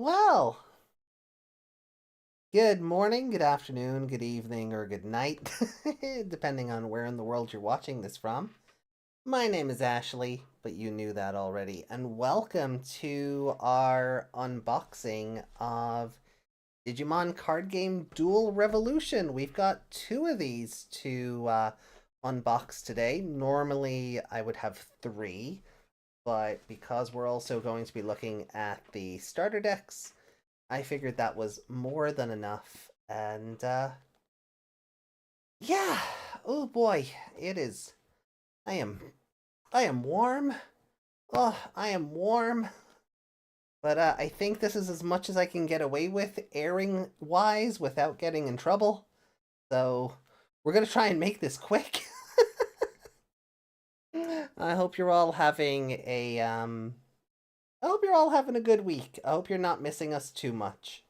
Well, good morning, good afternoon, good evening, or good night, depending on where in the world you're watching this from. My name is Ashley, but you knew that already, and welcome to our unboxing of Digimon card game Dual Revolution. We've got two of these to unbox today. Normally, I would have three, but because we're also going to be looking at the starter decks, I figured that was more than enough. And yeah, oh boy, it is. I am I am warm. Oh, I am warm. But I think this is as much as I can get away with airing wise without getting in trouble. So we're gonna try and make this quick. I hope you're all having a I hope you're all having a good week. I hope you're not missing us too much.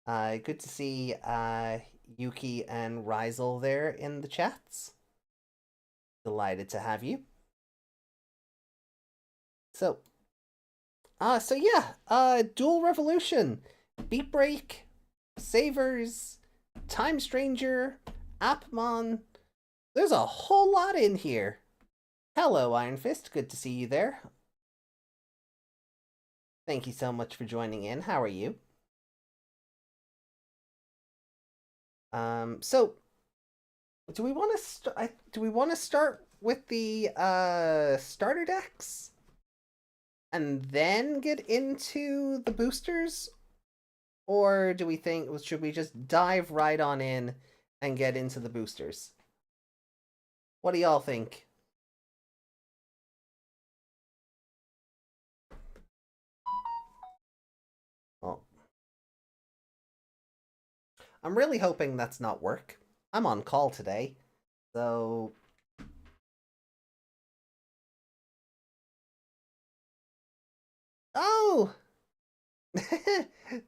Good to see Yuki and Rizel there in the chats. Delighted to have you. So, Dual Revolution, Beat Break, Savers, Time Stranger, Appmon. There's a whole lot in here. Hello, Iron Fist. Good to see you there. Thank you so much for joining in. How are you? So do we want to start with the starter decks and then get into the boosters, or do we think should we just dive right on in and get into the boosters? What do y'all think? Oh, I'm really hoping that's not work. I'm on call today, so oh,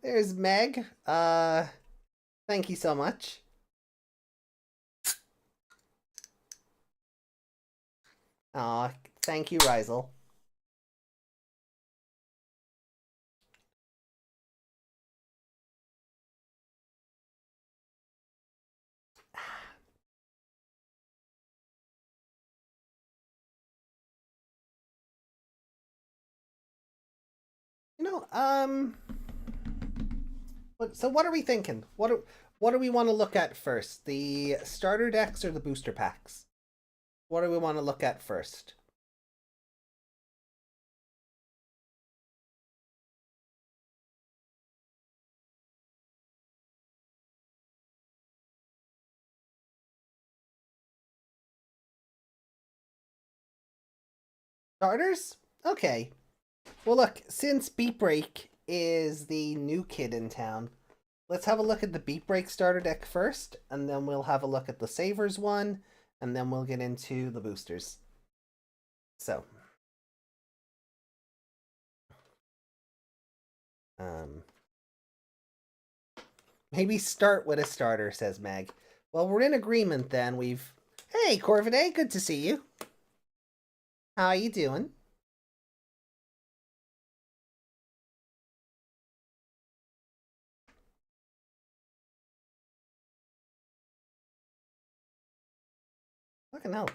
there's Meg. Thank you so much. Aw, thank you, Rizel. You know, so what are we thinking? What do we want to look at first? The starter decks or the booster packs? What do we want to look at first? Starters? Okay. Well, look, since Beat Break is the new kid in town, let's have a look at the Beat Break starter deck first, and then we'll have a look at the Savers one, and then we'll get into the boosters. So, um, maybe start with a starter, says Meg. Well, we're in agreement then. Hey, Corvidae, good to see you. How you doing? Fucking hell.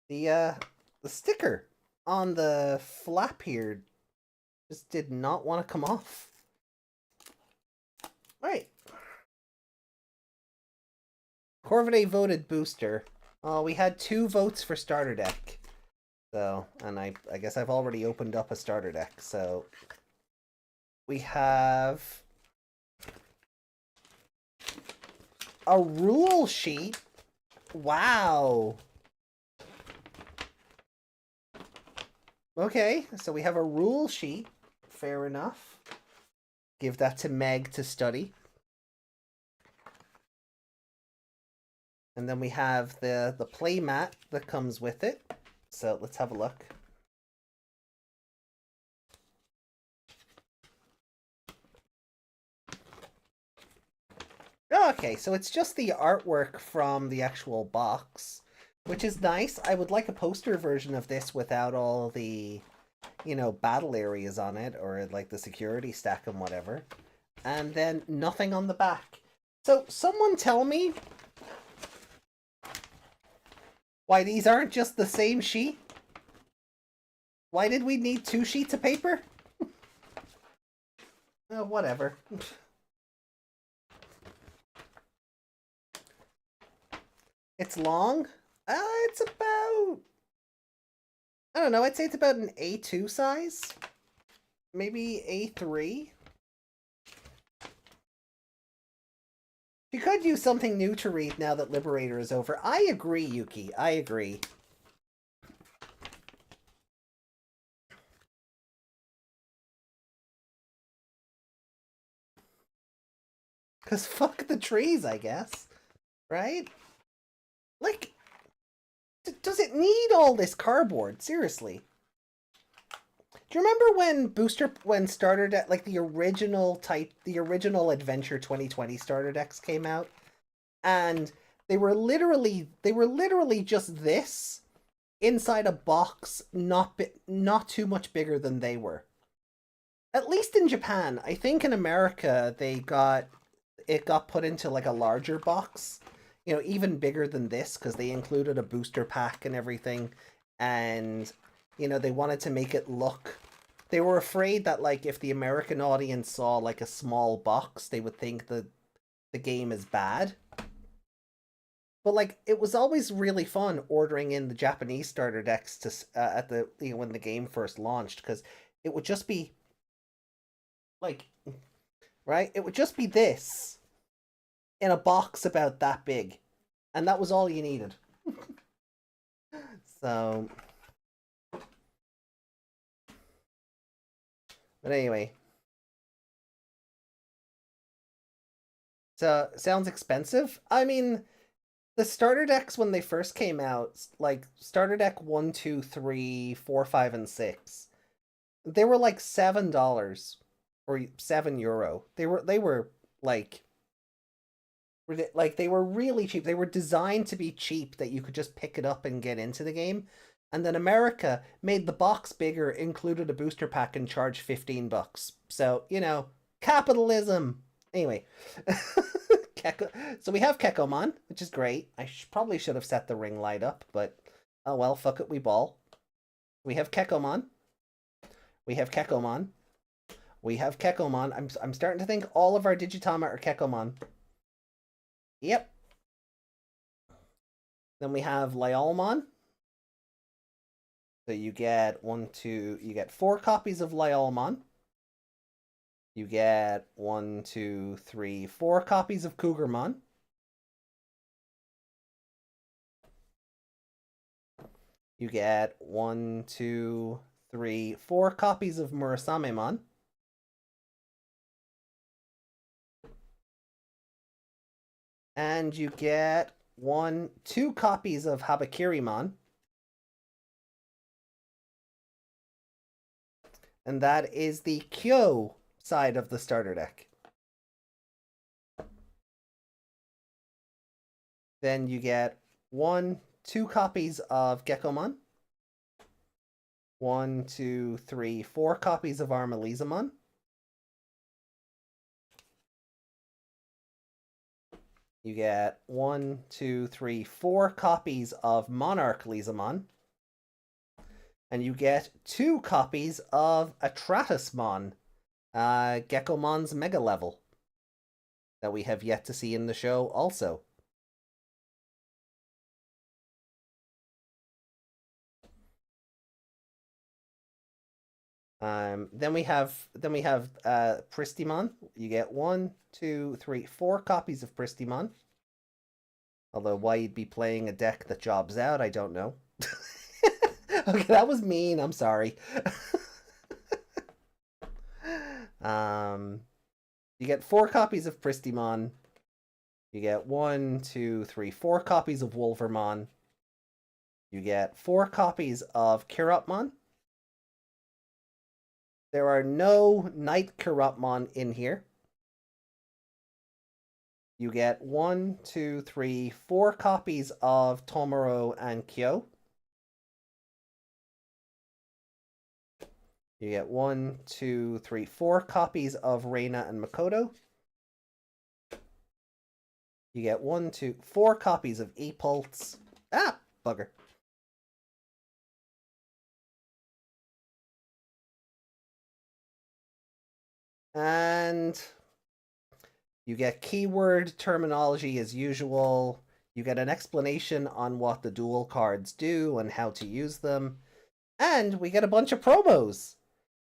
The sticker on the flap here just did not want to come off. Right. Corvidae voted booster. Oh, we had 2 votes for starter deck. So, and I guess I've already opened up a starter deck. So, we have a rule sheet. Wow. Okay, so we have a rule sheet. Fair enough. Give that to Meg to study. And then we have the play mat that comes with it. So let's have a look. Okay, so it's just the artwork from the actual box, which is nice. I would like a poster version of this without all the you know, battle areas on it, or like the security stack and whatever. And then nothing on the back. So someone tell me why these aren't just the same sheet? Why did we need 2 sheets of paper? Oh, whatever. It's long? It's about... I don't know, I'd say it's about an A2 size. Maybe A3. You could use something new to read now that Liberator is over. I agree, Yuki. I agree. Because fuck the trees, I guess. Right? Like, does it need all this cardboard? Seriously. Do you remember when starter deck, like the original Adventure 2020 starter decks came out? And they were literally just this inside a box, not too much bigger than they were. At least in Japan. I think in America it got put into like a larger box, you know, even bigger than this, because they included a booster pack and everything, and you know, they wanted to make it look... They were afraid that, like, if the American audience saw, like, a small box, they would think that the game is bad. But, like, it was always really fun ordering in the Japanese starter decks to when the game first launched, because it would just be, like, right? It would just be this in a box about that big. And that was all you needed. So... But anyway. So, sounds expensive? I mean, the starter decks when they first came out, like starter deck 1, 2, 3, 4, 5, and 6, they were like $7 or €7. They were like they were really cheap. They were designed to be cheap, that you could just pick it up and get into the game. And then America made the box bigger, included a booster pack, and charged $15. So, you know, capitalism. Anyway. So we have Kekomon, which is great. I probably should have set the ring light up, but oh well, fuck it, we ball. We have Kekomon. We have Kekomon. We have Kekomon. I'm starting to think all of our Digitama are Kekomon. Yep. Then we have Lyolmon. So you get you get 4 copies of Lyolmon. You get 1, 2, 3, 4 copies of Cougarmon. You get 1, 2, 3, 4 copies of Murasamemon. And you get 2 copies of Habakirimon. And that is the Kyo side of the starter deck. Then you get 2 copies of Gekomon. 1, 2, 3, 4 copies of Armalizamon. You get 1, 2, 3, 4 copies of Monarch Lizamon. And you get 2 copies of Atratusmon, Geckomon's Mega Level, that we have yet to see in the show also. Then we have Pristimon. You get 1, 2, 3, 4 copies of Pristimon. Although why you'd be playing a deck that jobs out, I don't know. Okay, that was mean. I'm sorry. You get 4 copies of Pristimon. You get 1, 2, 3, 4 copies of Wolvermon. You get 4 copies of Kirupmon. There are no Night Kirupmon in here. You get 1, 2, 3, 4 copies of Tomoro and Kyo. You get 1, 2, 3, 4 copies of Reina and Makoto. You get 1, 2, 4 copies of E-Pulse. Ah, bugger. And you get keyword terminology as usual. You get an explanation on what the dual cards do and how to use them. And we get a bunch of promos.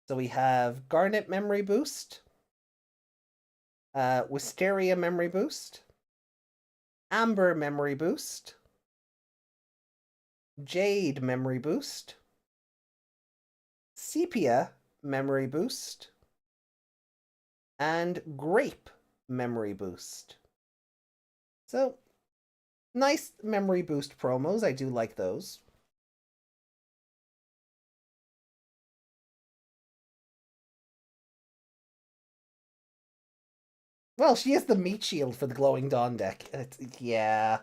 So we have Garnet Memory Boost, Wisteria Memory Boost, Amber Memory Boost, Jade Memory Boost, Sepia Memory Boost, and Grape Memory Boost. So, nice Memory Boost promos. I do like those. Well, she is the meat shield for the Glowing Dawn deck. Yeah.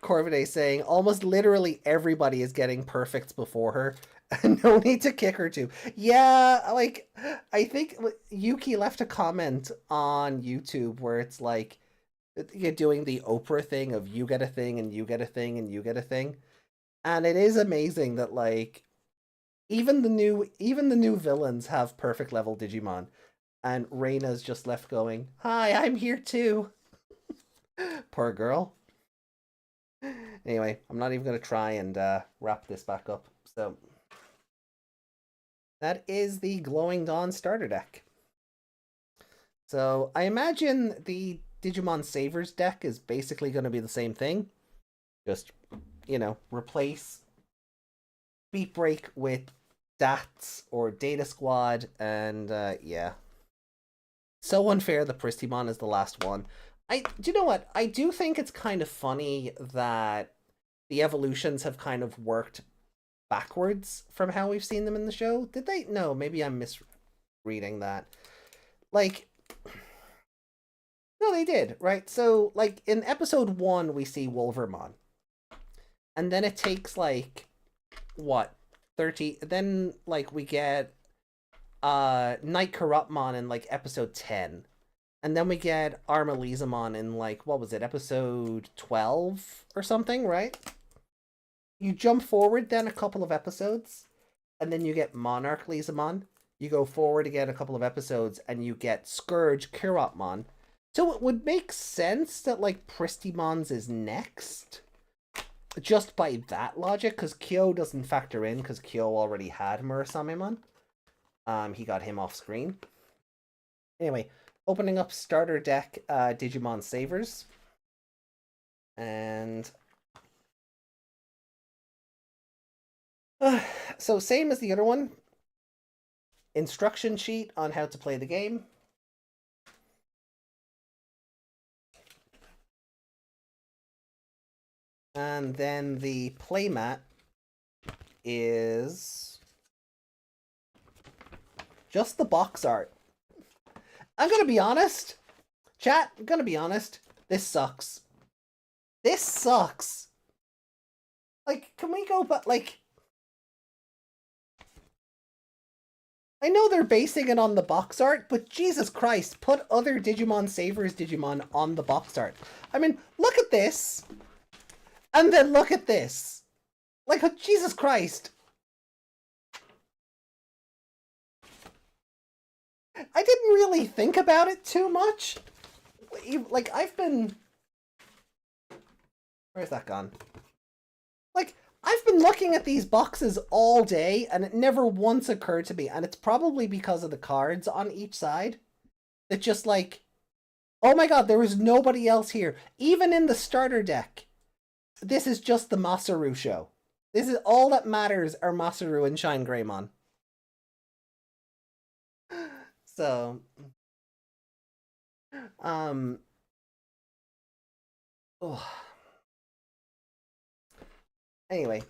Corvidae saying, almost literally everybody is getting perfects before her. No need to kick her to. Yeah, like, I think Yuki left a comment on YouTube where it's like, you're doing the Oprah thing of you get a thing and you get a thing and you get a thing. And it is amazing that, like, even the new villains have perfect level Digimon. And Reina's just left going, hi, I'm here too. Poor girl. Anyway, I'm not even going to try and wrap this back up. So, that is the Glowing Dawn starter deck. So, I imagine the Digimon Savers deck is basically going to be the same thing. Just, replace Beat Break with DATS or Data Squad, and yeah. So unfair that Pristimon is the last one. Do you know what? I do think it's kind of funny that the evolutions have kind of worked backwards from how we've seen them in the show. Did they? No, maybe I'm misreading that. Like, no, they did, right? So, like, in episode 1, we see Wolvermon. And then it takes, like, what? 30... Then, like, we get Night Corruptmon in, like, episode 10. And then we get Armalizamon in, like, what was it, episode 12 or something, right? You jump forward then a couple of episodes, and then you get Monarch Lizamon. You go forward again a couple of episodes, and you get Scourge Kirotmon. So it would make sense that, like, Pristimons is next, just by that logic, because Kyo doesn't factor in, because Kyo already had Murasamemon. He got him off screen. Anyway, opening up starter deck Digimon Savers. And so same as the other one. Instruction sheet on how to play the game. And then the playmat is just the box art. I'm gonna be honest. Chat, I'm gonna be honest. This sucks. This sucks. Like, can we go but like... I know they're basing it on the box art, but Jesus Christ, put other Digimon Savers Digimon on the box art. I mean, look at this. And then look at this. Like, Jesus Christ. I didn't really think about it too much. Like, I've been... Where's that gone? Like, I've been looking at these boxes all day, and it never once occurred to me, and it's probably because of the cards on each side. That just like, oh my god, there was nobody else here. Even in the starter deck, this is just the Masaru show. This is all that matters are Masaru and Shine Greymon. So, oh. Anyway.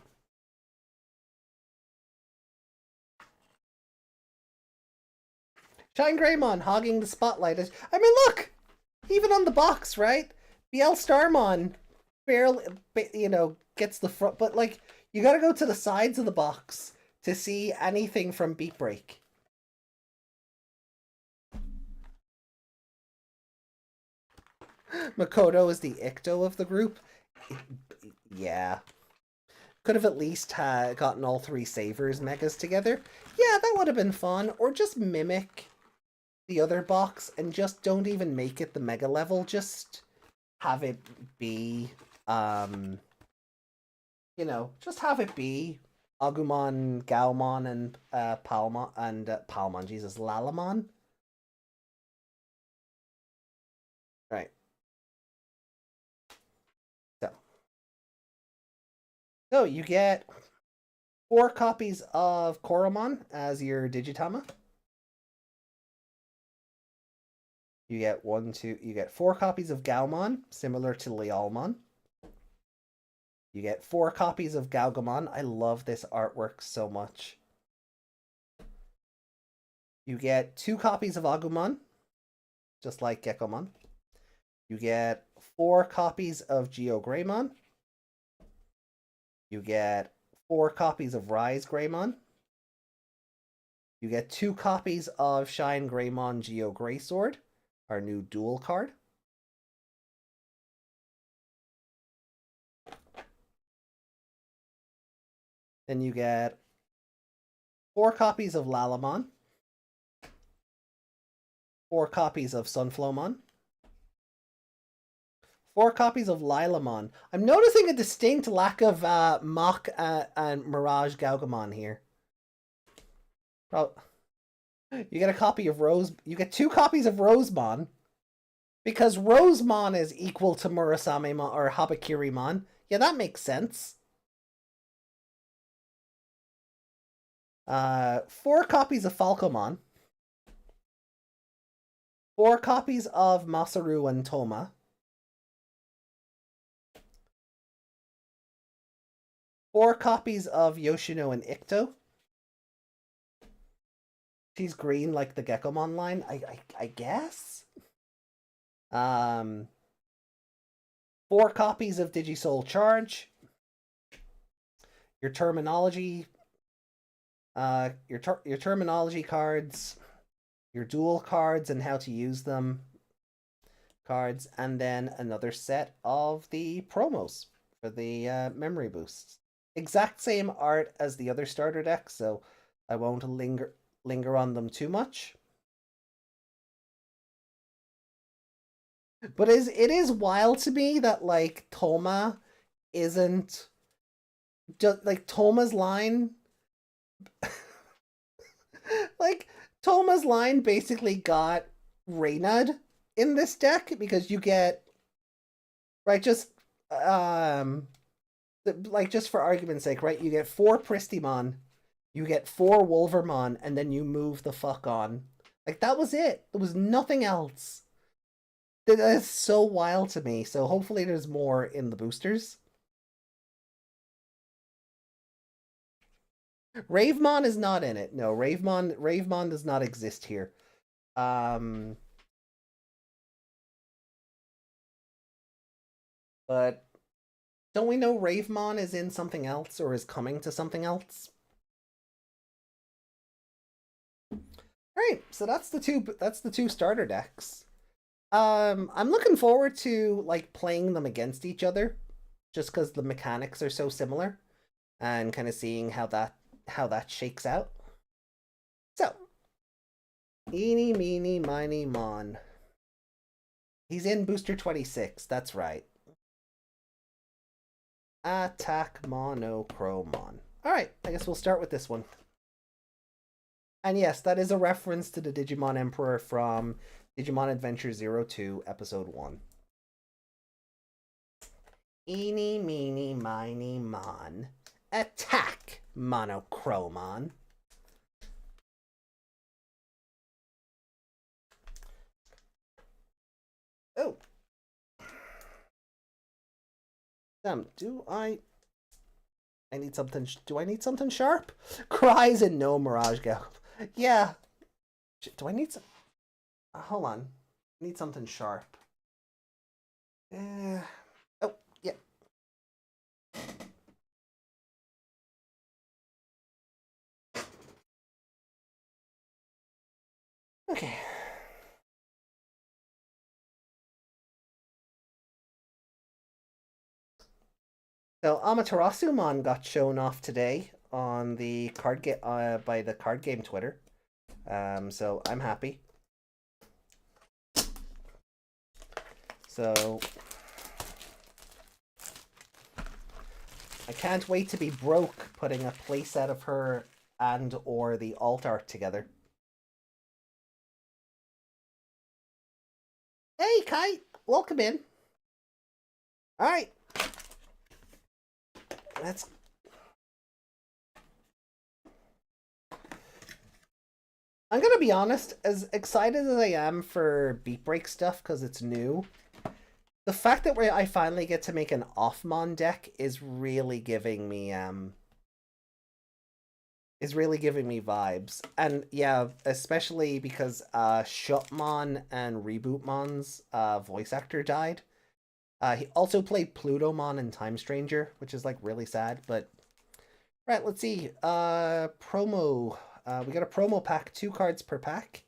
Shine Greymon hogging the spotlight. I mean, look! Even on the box, right? BL Starmon barely, gets the front, but, like, You gotta go to the sides of the box to see anything from Beat Break. Makoto is the Icto of the group. Yeah. Could have at least gotten all three Savers megas together. Yeah, that would have been fun. Or just mimic the other box and just don't even make it the mega level. Just have it be, you know, just have it be Agumon, Gaomon, and Palmon, and Palmon, Jesus, Lalamon. Right. So you get 4 copies of Koromon as your Digitama. You get you get 4 copies of Gaomon, similar to Lealmon. You get 4 copies of Gaogomon. I love this artwork so much. You get 2 copies of Agumon, just like Gekomon. You get 4 copies of Geogreymon. You get 4 copies of Rise Greymon. You get 2 copies of Shine Greymon Geo Greysword, our new dual card. Then you get 4 copies of Lalamon, 4 copies of Sunflowmon, 4 copies of Lilamon. I'm noticing a distinct lack of Mach and Mirage Gaugomon here. Oh, you get a copy of Rose. You get 2 copies of Rosemon, because Rosemon is equal to Murasamemon or Habakirimon. Yeah, that makes sense. 4 copies of Falcomon, 4 copies of Masaru and Toma, 4 copies of Yoshino and Icto. She's green like the Gekomon line, I guess. 4 copies of Digisoul Charge. Your terminology, your terminology cards, your dual cards and how to use them cards, and then another set of the promos for the memory boosts. Exact same art as the other starter deck, so I won't linger on them too much. But it is wild to me that like Toma isn't just like Toma's line. Like Toma's line basically got Reynad in this deck, because you get, right, just like, just for argument's sake, right, you get 4 Pristimon, you get 4 Wolvermon, and then you move the fuck on. Like, that was it. There was nothing else. That is so wild to me. So hopefully there's more in the boosters. Ravemon is not in it. No, Ravemon does not exist here. But don't we know Ravemon is in something else, or is coming to something else? Alright, so that's the two starter decks. I'm looking forward to like playing them against each other, just because the mechanics are so similar, and kind of seeing how that shakes out. So, eeny, meeny, miny, mon. He's in booster 26. That's right. Attack Monochromon. Alright, I guess we'll start with this one. And yes, that is a reference to the Digimon Emperor from Digimon Adventure 02, Episode 1. Eeny, meeny, miny, mon. Attack Monochromon. Oh. Do I need something? Do I need something sharp? Cries and no Mirage Go. Yeah. Do I need some? Hold on. I need something sharp. Oh, yeah. Okay. So Amaterasu-mon got shown off today on the card game by the card game Twitter. So I'm happy. So I can't wait to be broke putting a playset of her and or the alt art together. Hey, Kite! Welcome in. Alright. Let's... I'm gonna be honest, as excited as I am for Breakbreak stuff because it's new, the fact that I finally get to make an Appmon deck is really giving me vibes. And yeah, especially because Shutmon and Rebootmon's voice actor died. He also played Plutomon in Time Stranger, which is like really sad, but right, let's see. Promo. We got a promo pack, 2 cards per pack.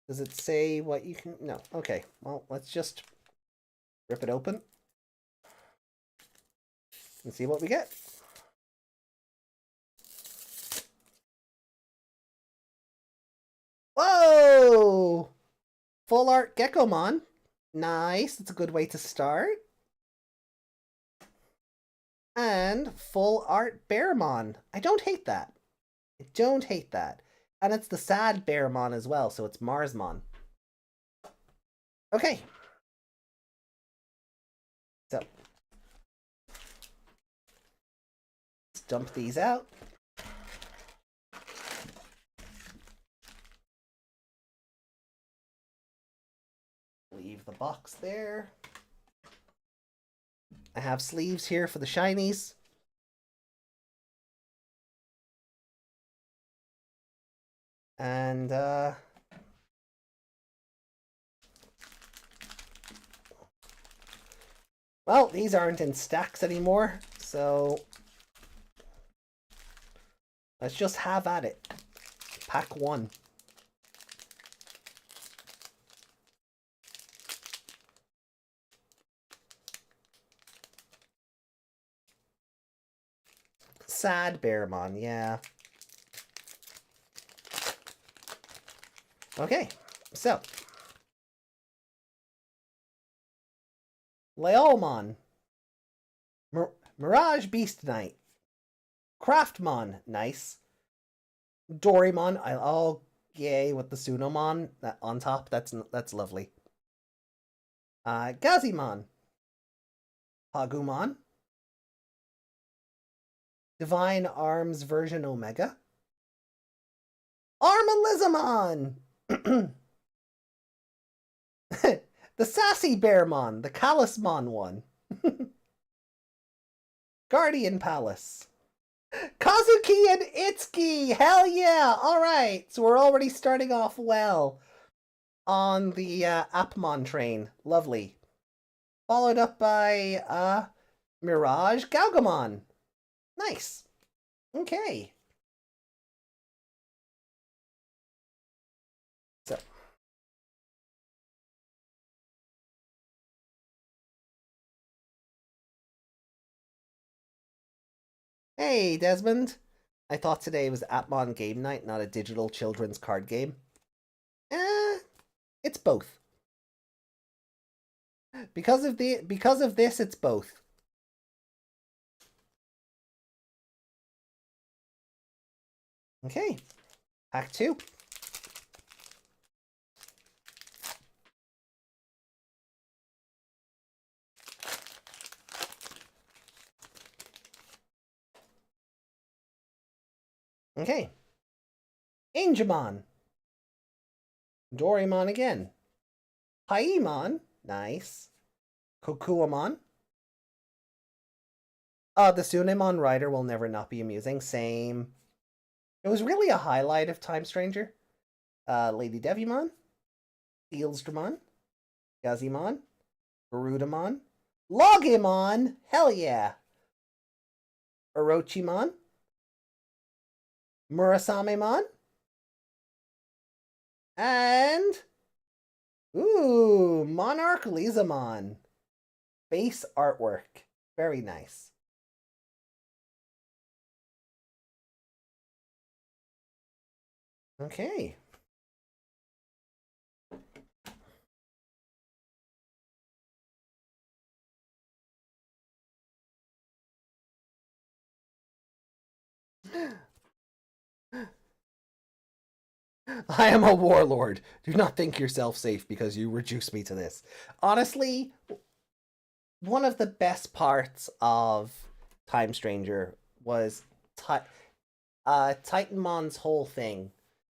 Does it say what you can? No. Okay. Well, let's just rip it open and see what we get. Whoa! Full art Gekomon. Nice. That's a good way to start. And full art Bearmon. I don't hate that. I don't hate that. And it's the sad Bearmon as well, so it's Marsmon. Okay. So let's dump these out. Leave the box there. I have sleeves here for the shinies. And well, these aren't in stacks anymore, so let's just have at it. Pack 1. Sad Bearmon, yeah. Okay, so Leomon, Mirage Beast Knight, Craftmon, nice. Dorimon, oh yay with the Sunomon on top. That's lovely. Gazimon, Hagumon, Divine Arms version Omega, Armalizamon, the Sassy Bearmon, the Callusmon one, Guardian Palace, Kazuki and Itsuki! Hell yeah! Alright, so we're already starting off well on the Appmon train. Lovely. Followed up by Mirage Galgamon. Nice. Okay. So. Hey, Desmond. I thought today was Appmon game night, not a digital children's card game. It's both. Because of this, it's both. Okay. Pack 2. Okay. Angemon. Doraemon again. Paimon. Nice. Kokuamon. The Sunemon Rider will never not be amusing. Same. It was really a highlight of Time Stranger. Lady Devimon. Steelsdramon. Gazimon. Garudamon. Logimon! Hell yeah! Orochimon. Murasamemon. And ooh, Monarch Lizamon. Base artwork. Very nice. Okay. I am a warlord. Do not think yourself safe because you reduce me to this. Honestly, one of the best parts of Time Stranger was Titanmon's whole thing.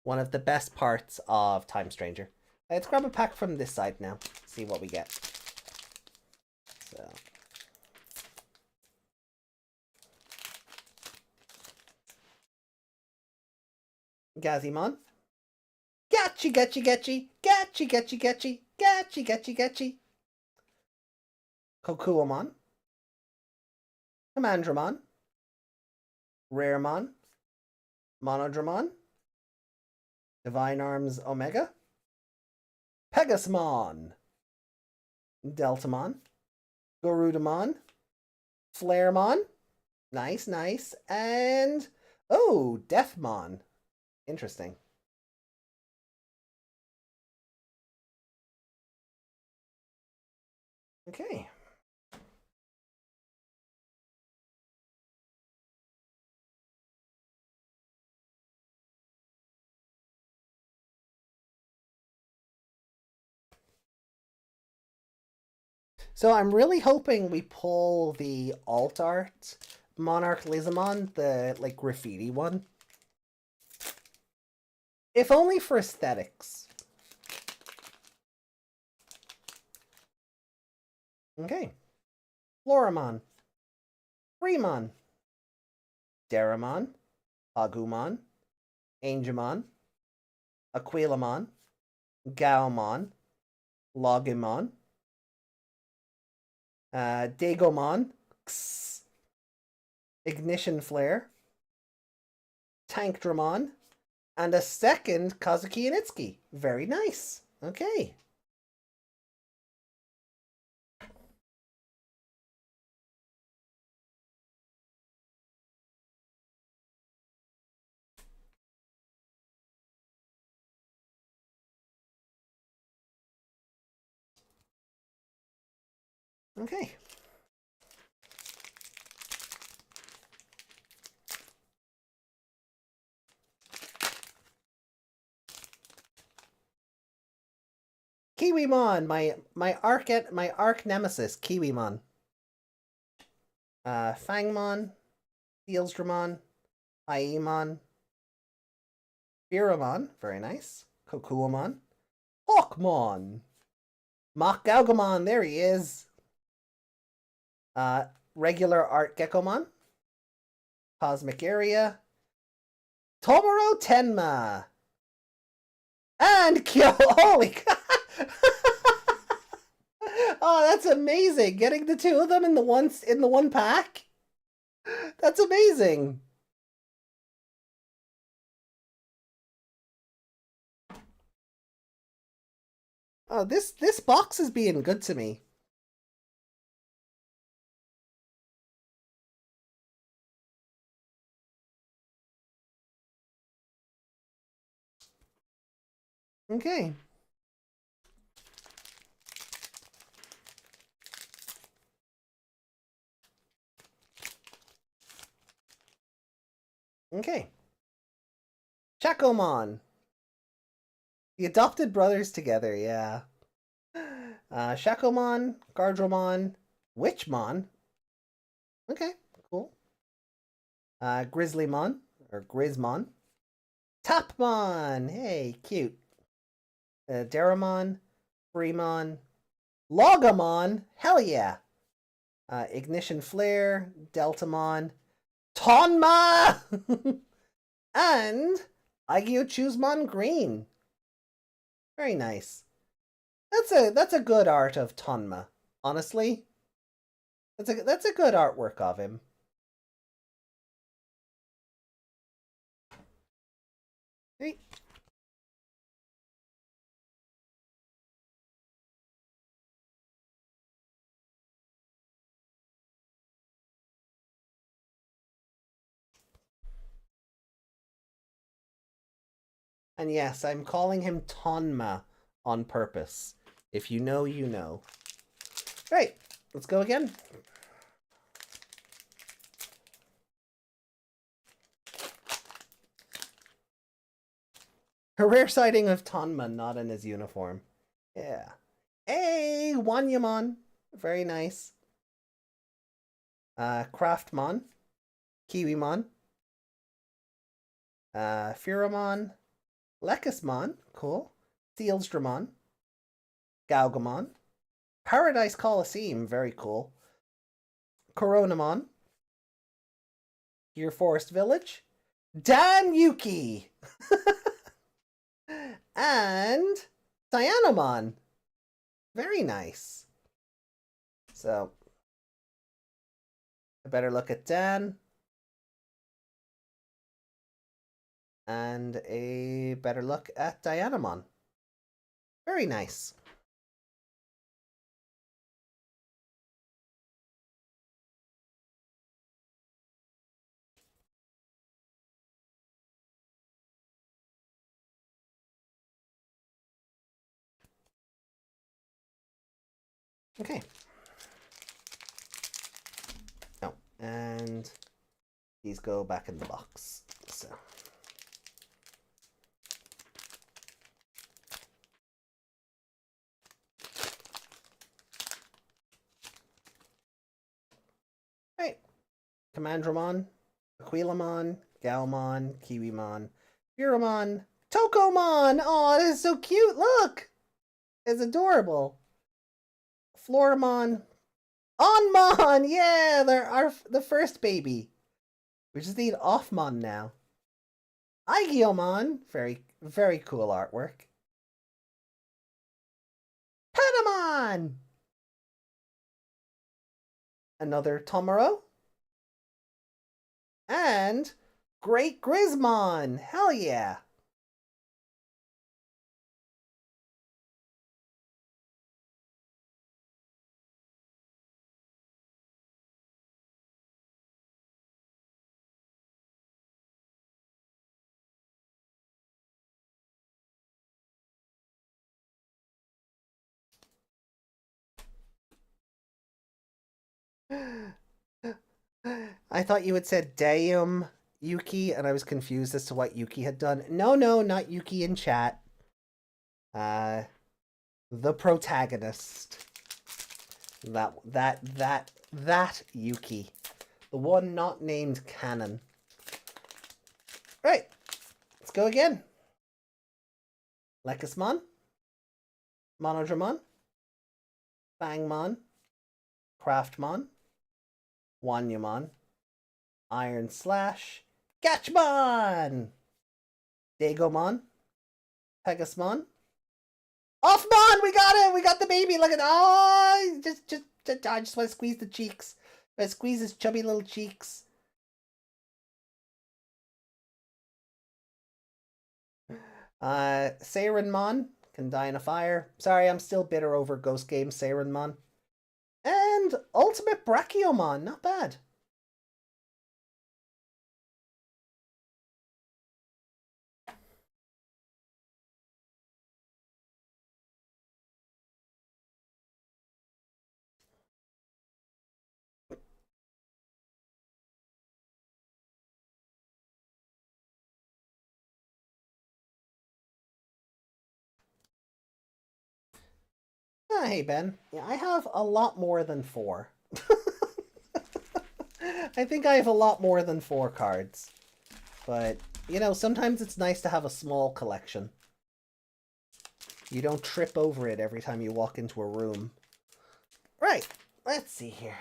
One of the best parts of Time Stranger. Let's grab a pack from this side now. See what we get. So. Gazimon. Gachi, gachi, gachi. Gachi, gachi, gachi. Gachi, gachi, gachi. Kokuomon. Commandramon. Raremon. Monodramon. Divine Arms Omega. Pegasmon. Deltamon. Gorudamon. Flaremon. Nice, nice. And oh, Deathmon. Interesting. Okay. So I'm really hoping we pull the alt art Monarch Lizamon, the like graffiti one. If only for aesthetics. Okay. Floramon. Fremon. Deramon. Agumon. Angemon. Aquilamon. Gaomon. Logimon. Dagomon. X. Ignition Flare. Tankdramon. And a second Kazuki and Itsuki. Very nice. Okay. Okay. Kiwimon, my arc nemesis, Kiwimon. Fangmon, Steelsdramon, Paimon, Biramon, very nice. Kokuamon, Hawkmon, Mach Gaugamon, there he is. Regular Art Gekomon, Cosmic Area, Tomoro Tenma, and Kyo. Holy God. Oh, that's amazing! Getting the two of them in the one pack. That's amazing. Oh, this box is being good to me. Okay. Okay. Chakomon. The adopted brothers together, yeah. Shakomon, Gardramon, Witchmon. Okay, cool. Grizzlymon, or Grizmon. Tapmon, hey, cute. Deramon, Fremon, Logamon, hell yeah. Ignition Flare, Deltamon, Tonma, and Aigyo Green. Very nice. That's a good art of Tonma, honestly. That's a good artwork of him. Hey. And yes, I'm calling him Tonma on purpose. If you know, you know. Right, let's go again. A rare sighting of Tonma not in his uniform. Yeah. Hey, Wanyamon. Very nice. Craftmon. Kiwimon. Furamon. Lekismon. Cool. Sealsdramon. Gaugamon. Paradise Coliseum. Very cool. Coronamon. Your Forest Village. Dan Yuki. And Cyanamon. Very nice. So, a better look at Dan. And a better look at Dianamon. Very nice. Okay. Oh, and these go back in the box. So. Right. Commandramon, Aquilamon, Galmon, Kiwimon, Furamon, Tokomon! Oh, this is so cute! Look! It's adorable. Floramon, Onmon! Yeah, they're the first baby. We just need Offmon now. Aigiomon, very, very cool artwork. Patamon! Another Tomoro. And Great Grismon! Hell yeah! I thought you had said damn Yuki, and I was confused as to what Yuki had done. No, not Yuki in chat. The protagonist. That Yuki. The one not named Canon. Right. Let's go again. Lekismon. Monodramon. Fangmon. Craftmon. Wanyamon. Iron Slash. Gatchmon! Dagomon. Pegasmon. Offmon! We got it! We got the baby! Look at I just want to squeeze the cheeks. I squeeze his chubby little cheeks. Seirenmon can die in a fire. Sorry, I'm still bitter over Ghost Game Seirenmon. And Ultimate Brachiomon, not bad. Hey, Ben. Yeah, I have a lot more than 4. I think I have a lot more than 4 cards. But, you know, sometimes it's nice to have a small collection. You don't trip over it every time you walk into a room. Right, let's see here.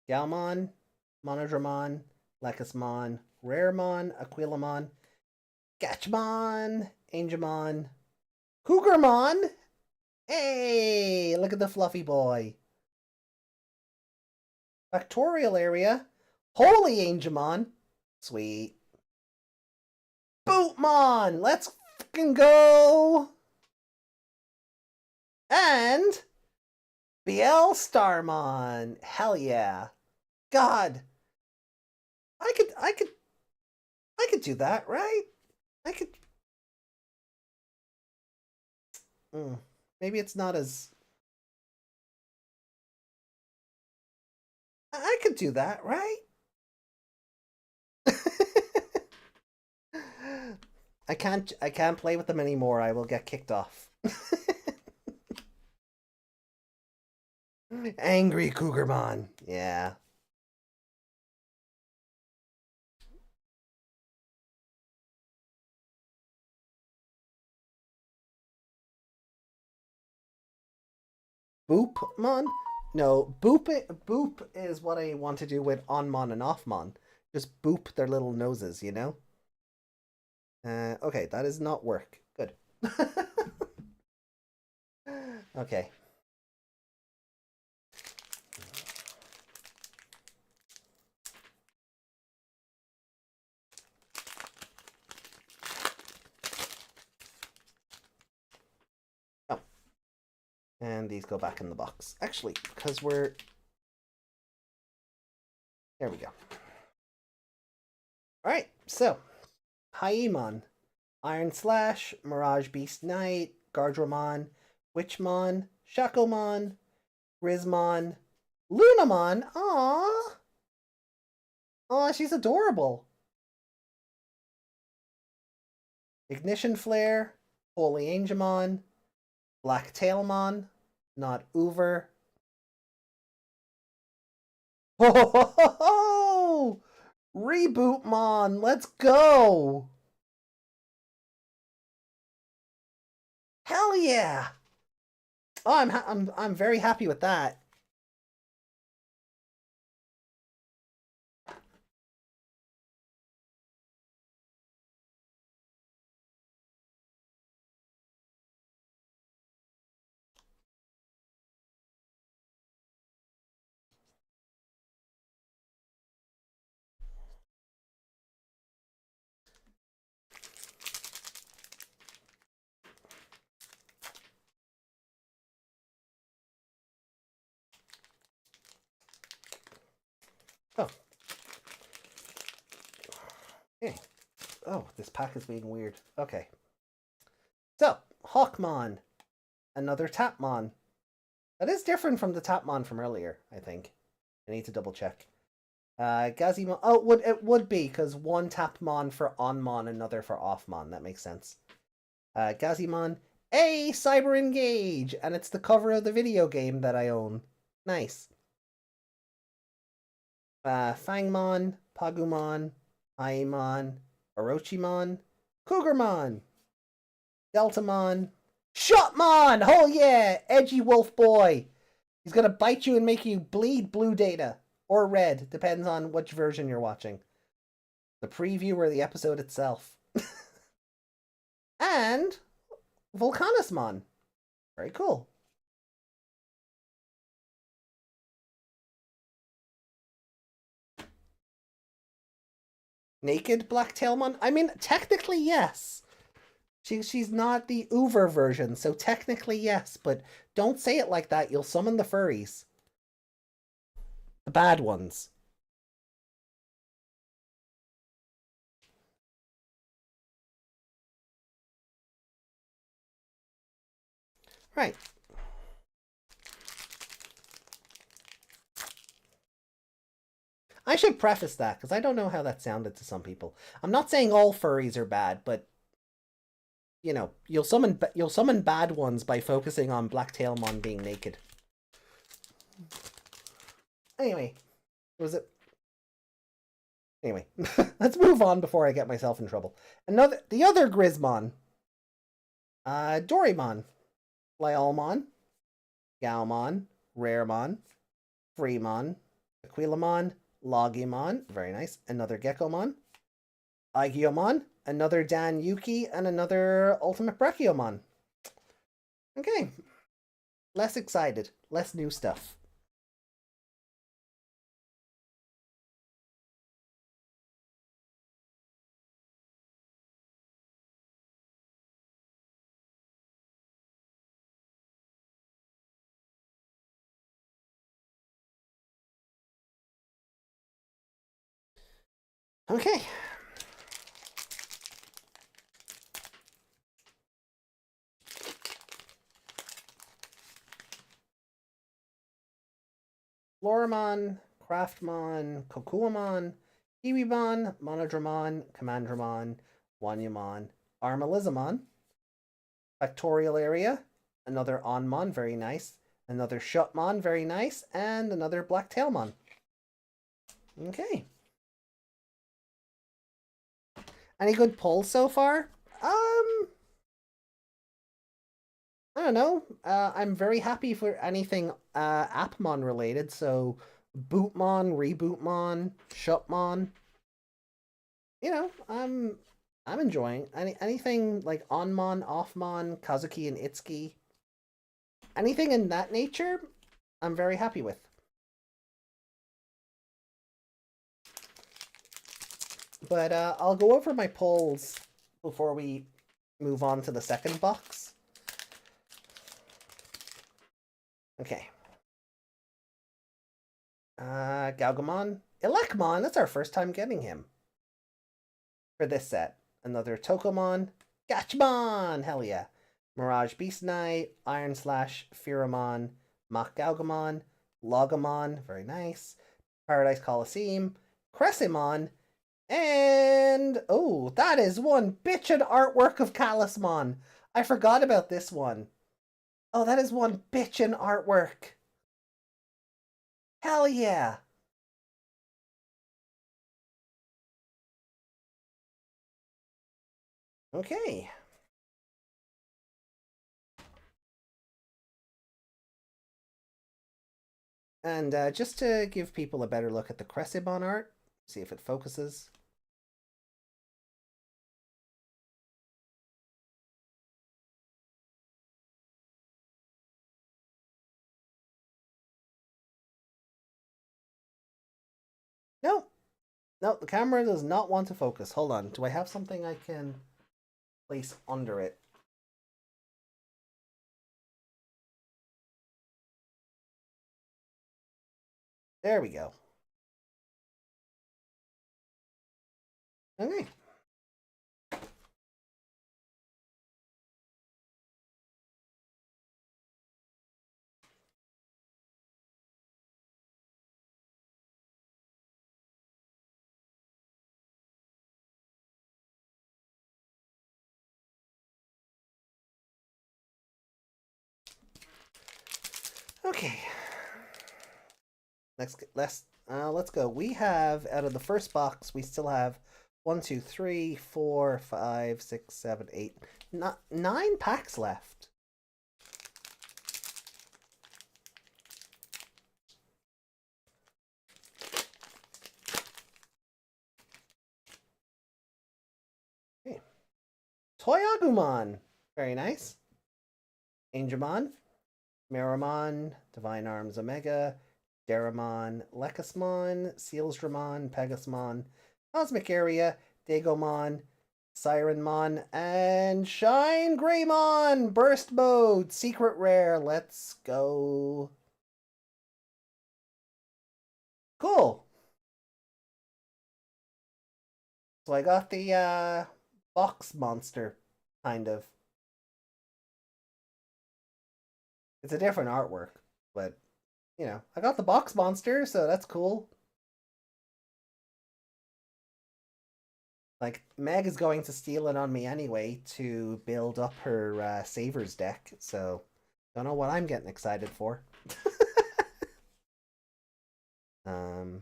Galmon, Monodramon, Lekismon, Raremon, Aquilamon, Gatchmon, Angemon, Cougarmon! Hey, look at the fluffy boy. Factorial area. Holy Angemon. Sweet. Bootmon! Let's fucking go! And BL Starmon. Hell yeah. God. I could do that, right? I could. Maybe it's not as. I could do that, right? I can't play with them anymore. I will get kicked off. Angry Cougarmon. Yeah. Boopmon? No, boop is what I want to do with onmon and offmon. Just boop their little noses, you know? Okay, that does not work. Good. Okay. Oh. And these go back in the box. Actually, because we're... There we go. Alright, so. Hyemon. Iron Slash, Mirage Beast Knight, Gardramon, Witchmon, Shakomon, Grismon, Lunamon. Aww. Aw, she's adorable. Ignition Flare, Holy Angemon, Black Tailmon, not Uber. Oh, Rebootmon, let's go. Hell yeah. Oh, I'm very happy with that. Oh. Okay. Oh, this pack is being weird. Okay. So, Hawkmon. Another Tapmon. That is different from the Tapmon from earlier, I think. I need to double check. Gazimon. Oh, it would be, because one Tapmon for Onmon, another for Offmon. That makes sense. Gazimon. A Cyber Engage! And it's the cover of the video game that I own. Nice. Fangmon, Pagumon, Aimon, Orochimon, Cougarmon, Deltamon, Shotmon! Oh yeah! Edgy wolf boy! He's gonna bite you and make you bleed blue data. Or red, depends on which version you're watching. The preview or the episode itself. And Volcanismon. Very cool. Naked Blacktailmon? I mean, technically, yes. She's not the Uber version, so technically, yes. But don't say it like that. You'll summon the furries. The bad ones. Right. I should preface that, because I don't know how that sounded to some people. I'm not saying all furries are bad, but you know, you'll summon bad ones by focusing on Blacktailmon being naked. Anyway, was it? Anyway, let's move on before I get myself in trouble. The other Grismon. Dorimon, Lyalmon, Gaomon, Raremon, Freemon, Aquilamon, Logimon, very nice. Another Gekomon, Aigiomon, another Dan Yuki, and another Ultimate Brachiomon. Okay. Less excited. Less new stuff. Okay. Floramon, Craftmon, Kokuamon, Kiwimon, Monodramon, Commandramon, Wanyamon, Armalizamon, Factorial Area, another Onmon, very nice, another Shutmon, very nice, and another Blacktailmon. Okay. Any good pulls so far? I don't know. I'm very happy for anything Appmon related. So Bootmon, Rebootmon, Shutmon. You know, I'm enjoying anything like Onmon, Offmon, Kazuki, and Itsuki. Anything in that nature, I'm very happy with. But I'll go over my polls before we move on to the second box. Okay. Galgamon. Elecmon, that's our first time getting him. For this set. Another Tokomon. Gachmon! Hell yeah. Mirage Beast Knight. Iron Slash. Pheramon. Mach Galgamon. Logamon. Very nice. Paradise Coliseum. Cressimon. And... oh, that is one bitchin' artwork of Calismon. I forgot about this one. Oh, that is one bitchin' artwork. Hell yeah. Okay. And just to give people a better look at the Cressimon art, see if it focuses. No, no, the camera does not want to focus. Hold on. Do I have something I can place under it? There we go. Okay. Okay. Let's go. We have, out of the first box, we still have 1, 2, 3, 4, 5, 6, 7, 8, 9 packs left. Okay. Toyagumon. Very nice. Angemon. Miramon. Divine Arms Omega. Deramon. Lekasmon. Sealsdramon. Pegasmon. Cosmic Area. Dagomon. Sirenmon. And Shine Greymon! Burst Mode. Secret Rare. Let's go. Cool. So I got the box monster, kind of. It's a different artwork, but you know, I got the box monster, so that's cool. Like, Meg is going to steal it on me anyway to build up her Savers deck, so don't know what I'm getting excited for. um,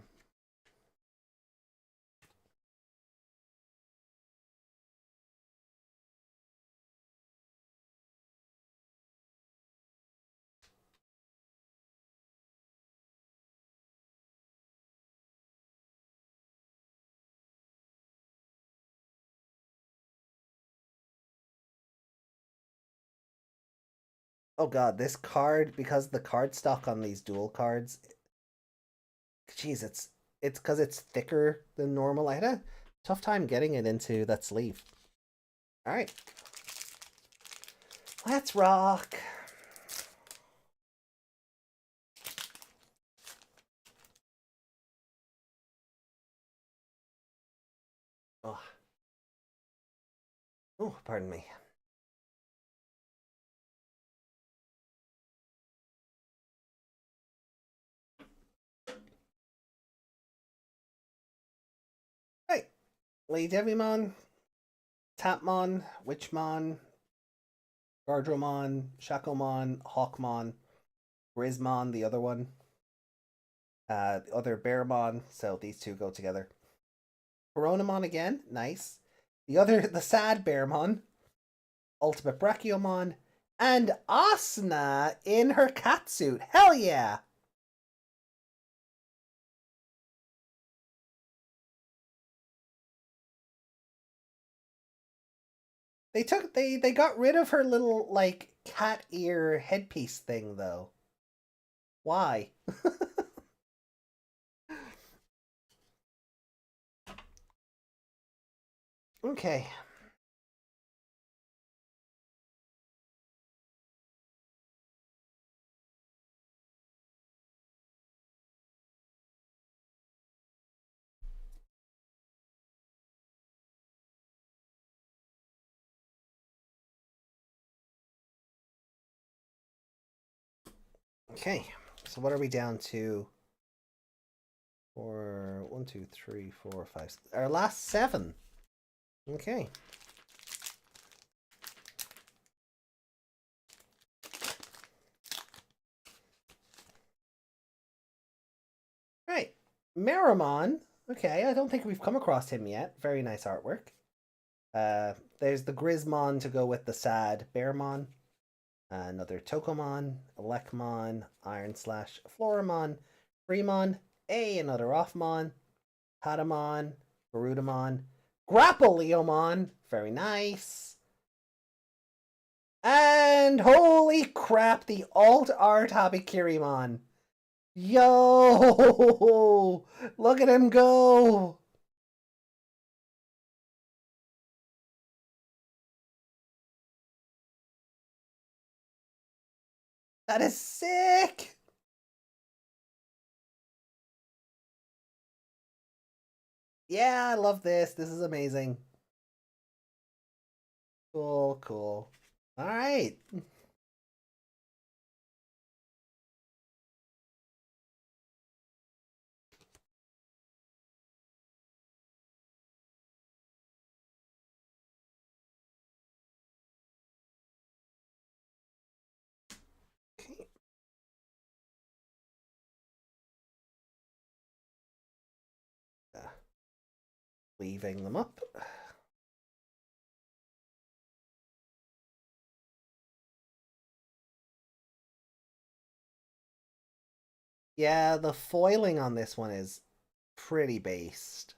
oh god, this card, because the card stock on these dual cards, jeez, it's because it's thicker than normal. I had a tough time getting it into that sleeve. All right, let's rock. Oh, pardon me. Right. Lady Devimon, Tapmon, Witchmon, Gardromon, Shakomon, Hawkmon, Grismon, the other one. The other Bearmon, so these two go together. Coronamon again, nice. The sad Bearmon, Ultimate Brachiomon, and Asuna in her catsuit. Hell yeah! They got rid of her little like cat ear headpiece thing though. Why? Okay. Okay. So what are we down to? For 1, 2, 3, 4, 5. Our last 7. Okay. Right. Meramon. Okay, I don't think we've come across him yet. Very nice artwork. There's the Grismon to go with the sad Bearmon. Another Tokomon, Elecmon, Iron Slash, Floramon, Fremon, another Offmon, Patamon, Garudamon, Grappleomon, very nice. And holy crap, the alt art Habikirimon. Yo! Look at him go! That is sick! Yeah, I love this. This is amazing. Cool, cool. All right. Okay. Leaving them up. Yeah, the foiling on this one is pretty based.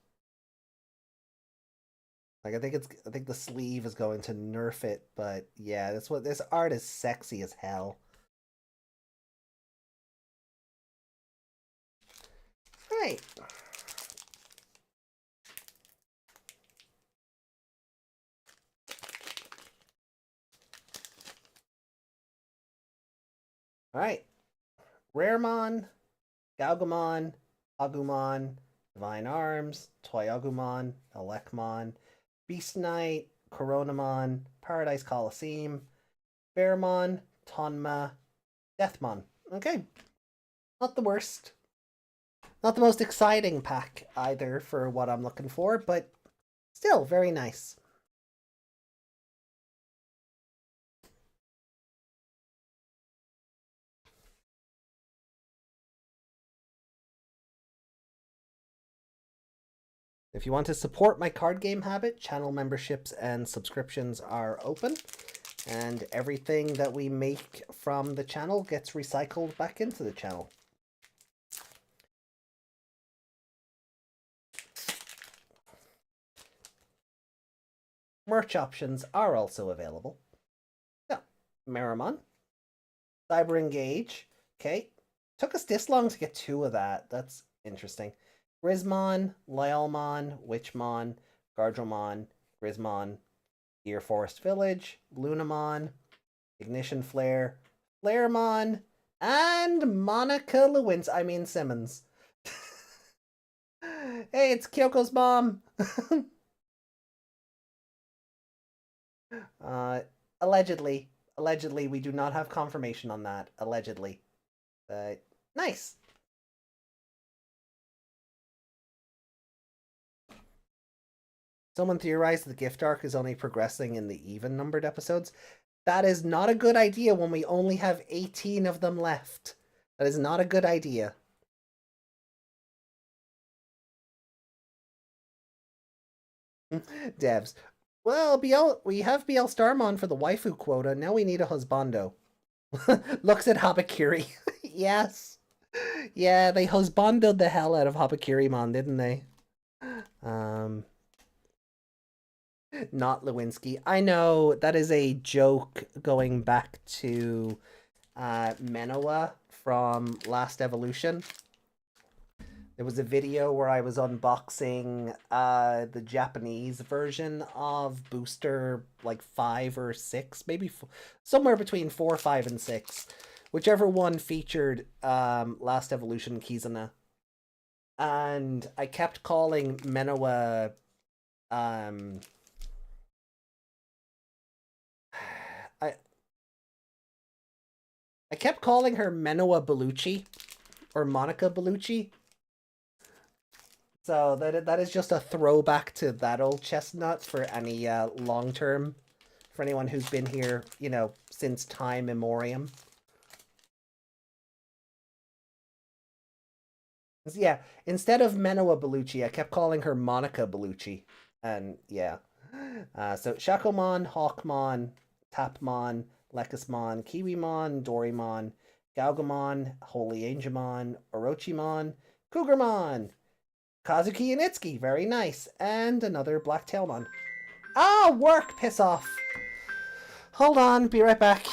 Like I think the sleeve is going to nerf it, but yeah, that's what this art is sexy as hell. Right. Alright. Raremon, Galgamon, Agumon, Divine Arms, Toyagumon, Elecmon, Beast Knight, Coronamon, Paradise Coliseum, Bearmon, Tonma, Deathmon. Okay. Not the worst. Not the most exciting pack either for what I'm looking for, but still very nice. If you want to support my card game habit, channel memberships and subscriptions are open. And everything that we make from the channel gets recycled back into the channel. Merch options are also available. So, Meramon, Cyber Engage. Okay, took us this long to get 2 of that. That's interesting. Grismon, Lyalmon, Witchmon, Gardromon, Grismon, Deer Forest Village, Lunamon, Ignition Flare, Flaremon, and Monica Simmons. Hey, it's Kyoko's mom. Uh, allegedly. Allegedly, we do not have confirmation on that. Allegedly. But nice. Someone theorized the gift arc is only progressing in the even numbered episodes. That is not a good idea when we only have 18 of them left. That is not a good idea. Devs. Well, we have BL Starmon for the waifu quota. Now we need a husbando. Looks at Habakiri. Yes. Yeah, they husbandoed the hell out of Habakirimon, didn't they? Not Lewinsky. I know that is a joke going back to Menoa from Last Evolution. There was a video where I was unboxing the Japanese version of Booster, like 5 or 6, maybe somewhere between 4, 5, and 6. Whichever one featured Last Evolution Kizuna. And I kept calling Menoa I kept calling her Menoa Bellucci or Monica Bellucci. So that is just a throwback to that old chestnut for any long term, for anyone who's been here, you know, since time immemorial. Yeah, instead of Menoa Bellucci, I kept calling her Monica Bellucci. And yeah. So Shakomon, Hawkmon, Tapmon, Lekismon, Kiwimon, Dorimon, Gaugamon, Holy Angemon, Orochimon, Cougarmon, Kazuki and Itsuki, very nice, and another Blacktailmon. Ah, work, piss off. Hold on, be right back.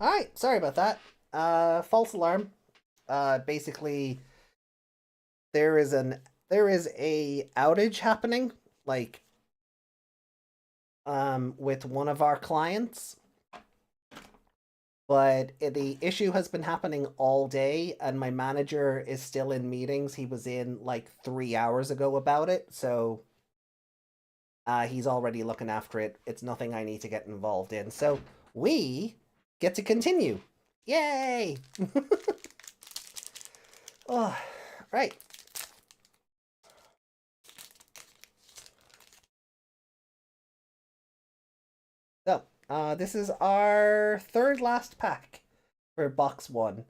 Alright, sorry about that. False alarm. Basically, there is a outage happening, like, with one of our clients. But the issue has been happening all day, and my manager is still in meetings. He was in like 3 hours ago about it, so he's already looking after it. It's nothing I need to get involved in. So we get to continue. Yay! Oh, right. So, this is our third last pack for box one.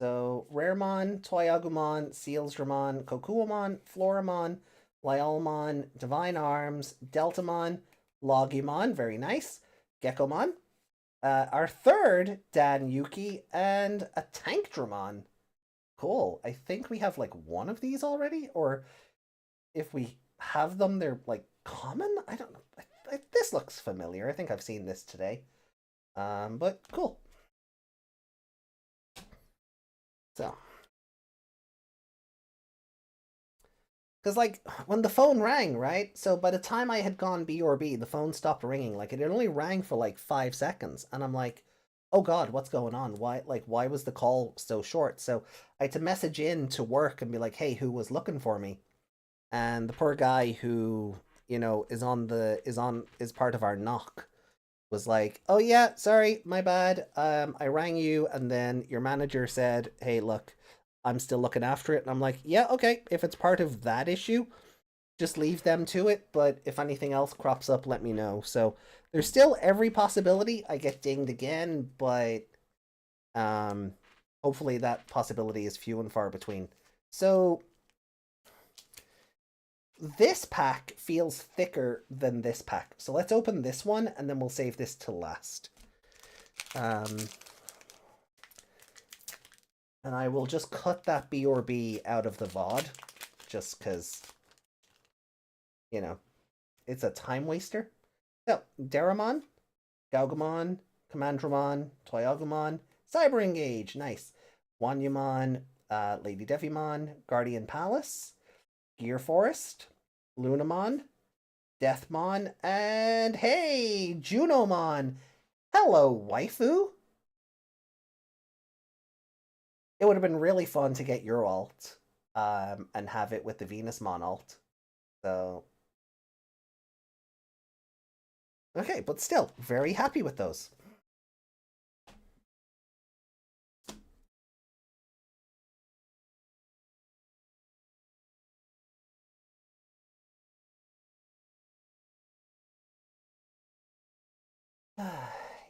So, Raremon, Toyagumon, Sealsdramon, Kokuamon, Floramon, Lyolmon, Divine Arms, Deltamon, Logimon, very nice, Geckomon, our third Dan Yuki, and a Tankdramon. Cool. I think we have like one of these already, or if we have them, they're like common. I don't know. This looks familiar. I think I've seen this today. But cool. So, because like when the phone rang, right? So by the time I had gone BRB, the phone stopped ringing. Like it only rang for like 5 seconds, and I'm like, oh God, what's going on? Why was the call so short? So I had to message in to work and be like, hey, who was looking for me? And the poor guy who is part of our knock was like, oh yeah, sorry, my bad. I rang you, and then your manager said, hey, look, I'm still looking after it. And I'm like, yeah, okay, if it's part of that issue, just leave them to it. But if anything else crops up, let me know. So there's still every possibility I get dinged again, but hopefully that possibility is few and far between. So this pack feels thicker than this pack. So let's open this one, and then we'll save this to last. And I will just cut that BRB out of the VOD, just because, you know, it's a time waster. So, Daramon, Gaugumon, Commandramon, Toyagumon, Cyber Engage, nice. Wanyamon, Lady Devimon, Guardian Palace, Gear Forest, Lunamon, Deathmon, and hey, Junomon! Hello, waifu! It would have been really fun to get your alt, and have it with the Venusmon alt. So, okay, but still, very happy with those.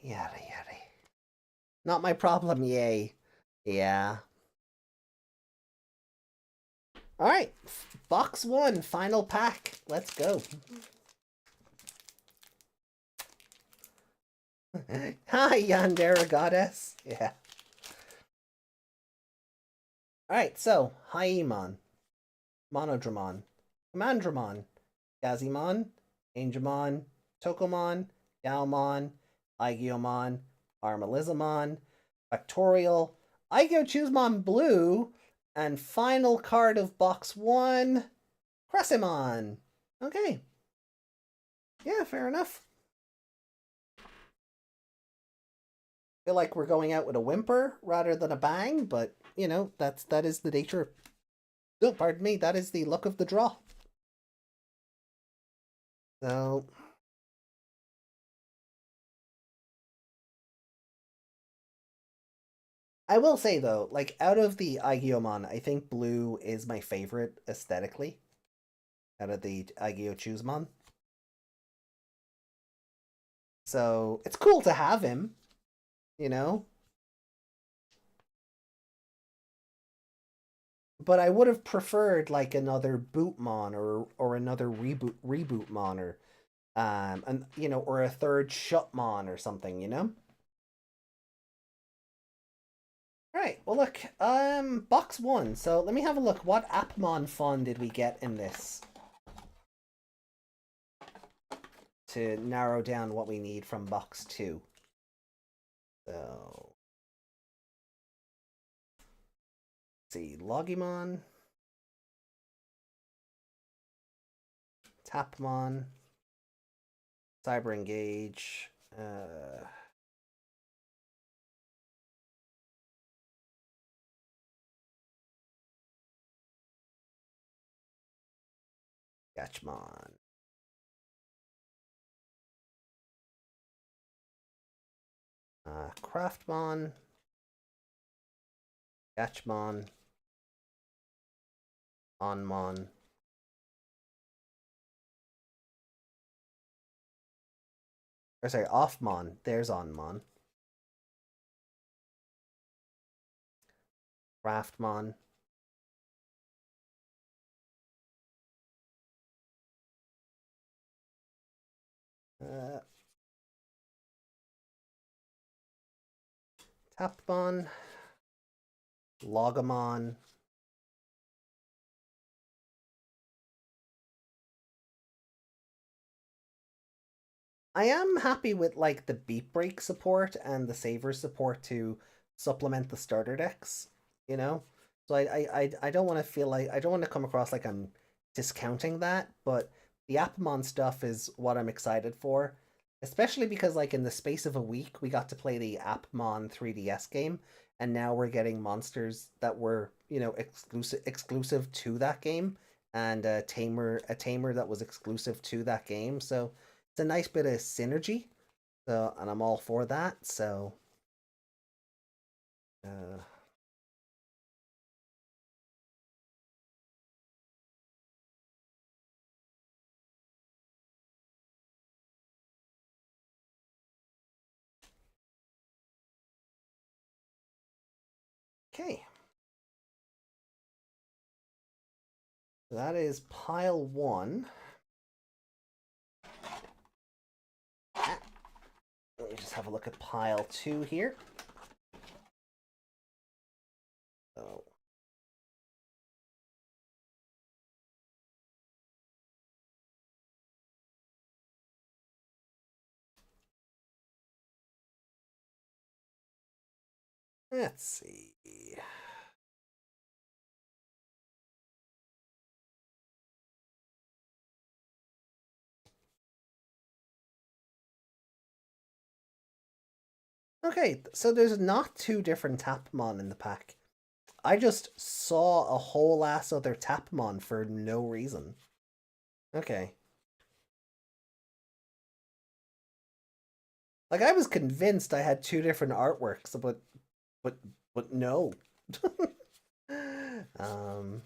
Yada yada. Not my problem, yay. Yeah. Alright, box one, final pack. Let's go. Hi, Yandere Goddess. Yeah. Alright, so, Hyemon, Monodramon, Commandramon, Gazimon, Angemon, Tokomon, Gaomon, Aigiomon, Armalizamon, Factorial, Aigo Blue, and final card of box one, Cressimon. Okay. Yeah, fair enough. Feel like we're going out with a whimper rather than a bang, but you know, that is the nature. Oh, pardon me, that is the luck of the draw. So I will say though, like out of the Aigiomon, I think blue is my favorite aesthetically. Out of the Aigyo So it's cool to have him, you know? But I would have preferred like another Bootmon or another rebootmon or and you know, or a third Shutmon or something, you know? Right, well look, box one. So let me have a look. What Appmon fun did we get in this? To narrow down what we need from box two. So see, Logimon, Appmon, Cyber Engage, Gatchmon. Craftmon, Gatchmon, Onmon, or sorry, Offmon. There's Onmon. Craftmon. Appmon, Logamon, I am happy with like the beat break support and the saver support to supplement the starter decks, you know? So I don't want to feel like I don't want to come across like I'm discounting that, but the Appmon stuff is what I'm excited for. Especially because like in the space of a week we got to play the Appmon 3DS game, and now we're getting monsters that were, you know, exclusive to that game, and a tamer that was exclusive to that game. So it's a nice bit of synergy. So, and I'm all for that. So, uh, okay. That is pile one. Let me just have a look at pile two here. So, let's see. Okay, so there's not two different Tapmon in the pack. I just saw a whole ass other Tapmon for no reason. Okay. Like I was convinced I had two different artworks, but but no. um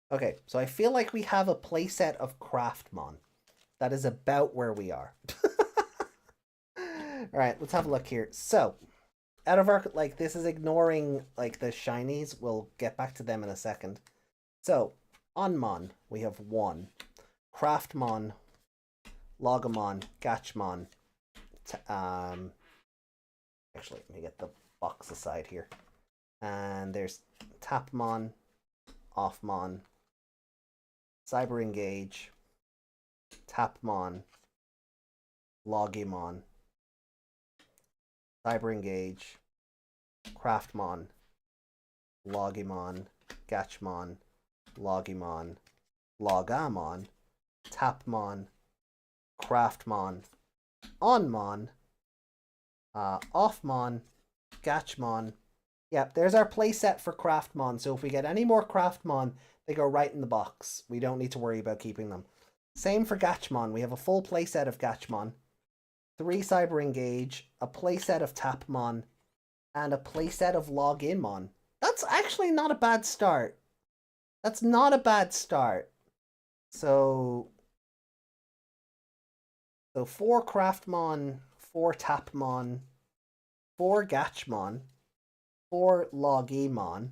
Okay, so I feel like we have a playset of Craftmon. That is about where we are. Alright, let's have a look here. So, out of our, like, this is ignoring, like, the shinies. We'll get back to them in a second. So, Onmon, we have one. Craftmon, Logamon, Gatchmon. Actually, let me get the box aside here. And there's Tapmon, Offmon, Cyber Engage, Tapmon, Logimon, Cyber Engage, Craftmon, Logimon, Gatchmon, Logimon, Logamon, Tapmon, Craftmon, Onmon, Offmon, Gatchmon. Yep, there's our playset for Craftmon. So if we get any more Craftmon, they go right in the box. We don't need to worry about keeping them. Same for Gatchmon. We have a full playset of Gatchmon, 3 Cyber Engage, a playset of Tapmon, and a playset of Loginmon. That's actually not a bad start. That's not a bad start. So 4 Craftmon, 4 Tapmon, 4 Gatchmon, 4 Logimon,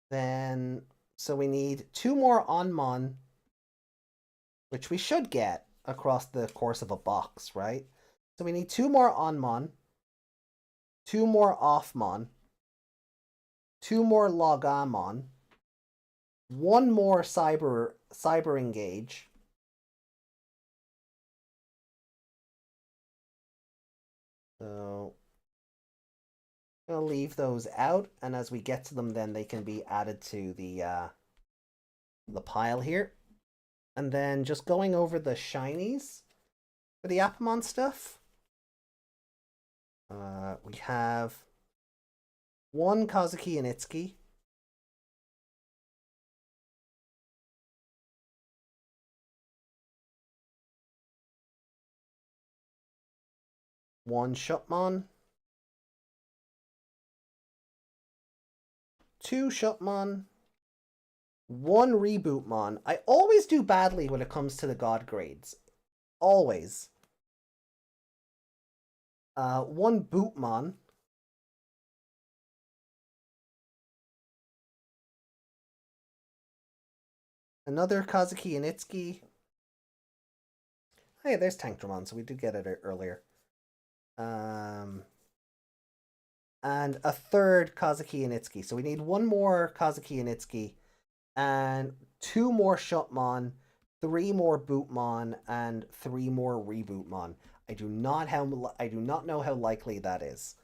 Then, so we need 2 more Onmon, which we should get across the course of a box, right? So we need 2 more Onmon, 2 more Offmon, 2 more Logamon, 1 more Cyber Engage. So I'm gonna leave those out, and as we get to them, then they can be added to the pile here. And then just going over the shinies for the Appmon stuff. We have 1 Kazuki and Itsuki. 1 Shutmon. 2 Shutmon. 1 Rebootmon. I always do badly when it comes to the God grades. Always. 1 Bootmon. Another Kazuki and Itsuki. Hey, there's Tankdramon, so we did get it earlier. And a 3rd Kazuki and Itsuki. So we need 1 more Kazuki and Itsuki, and 2 more Shutmon, 3 more Bootmon, and 3 more Rebootmon. I do not know how likely that is.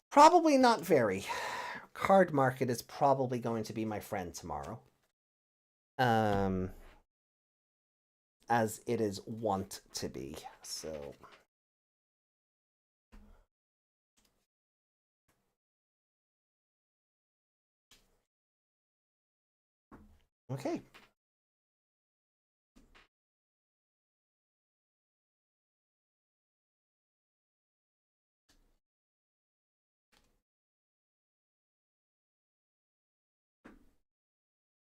Probably not very. Card market is probably going to be my friend tomorrow. As it is wont to be. So okay.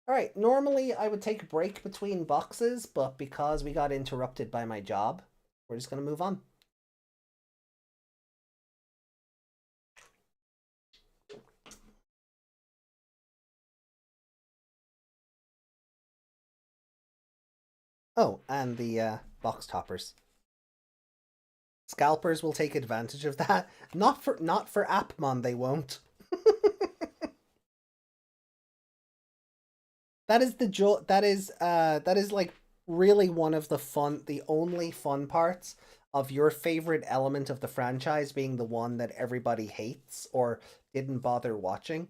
All right, normally I would take a break between boxes, but because we got interrupted by my job, we're just going to move on. Oh, and the box toppers. Scalpers will take advantage of that. Not for Appmon, they won't. That is like really one of the only fun parts of your favorite element of the franchise being the one that everybody hates or didn't bother watching,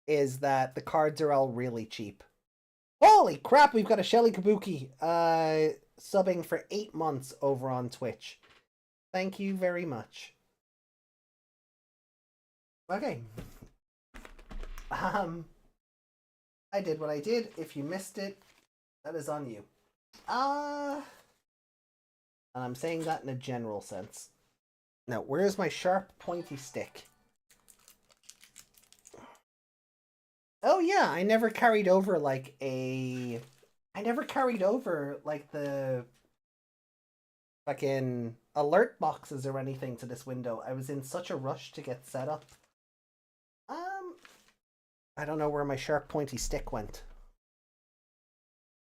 is that the cards are all really cheap. Holy crap, we've got a Shelly Kabuki subbing for 8 months over on Twitch. Thank you very much. Okay. I did what I did. If you missed it, that is on you. And I'm saying that in a general sense. Now, where's my sharp, pointy stick? Oh yeah, I never carried over like the fucking alert boxes or anything to this window. I was in such a rush to get set up. I don't know where my sharp pointy stick went.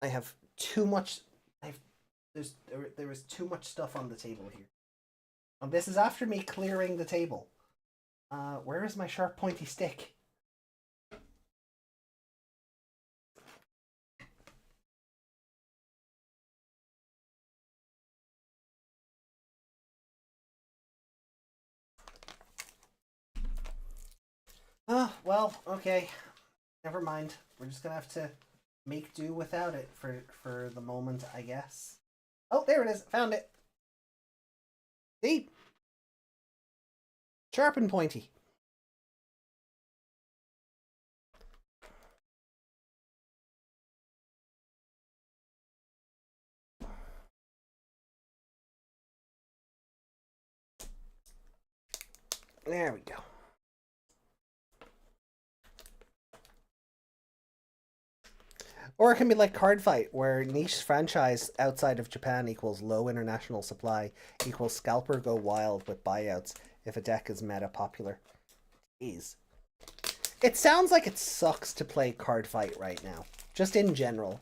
I have too much. There is too much stuff on the table here. And this is after me clearing the table. Where is my sharp pointy stick? Well, okay. Never mind. We're just gonna have to make do without it for the moment, I guess. Oh, there it is. Found it. See? Sharp and pointy. There we go. Or it can be like Card Fight, where niche franchise outside of Japan equals low international supply equals scalper go wild with buyouts. if a deck is meta popular. Jeez. It sounds like it sucks to play card fight right now, just in general.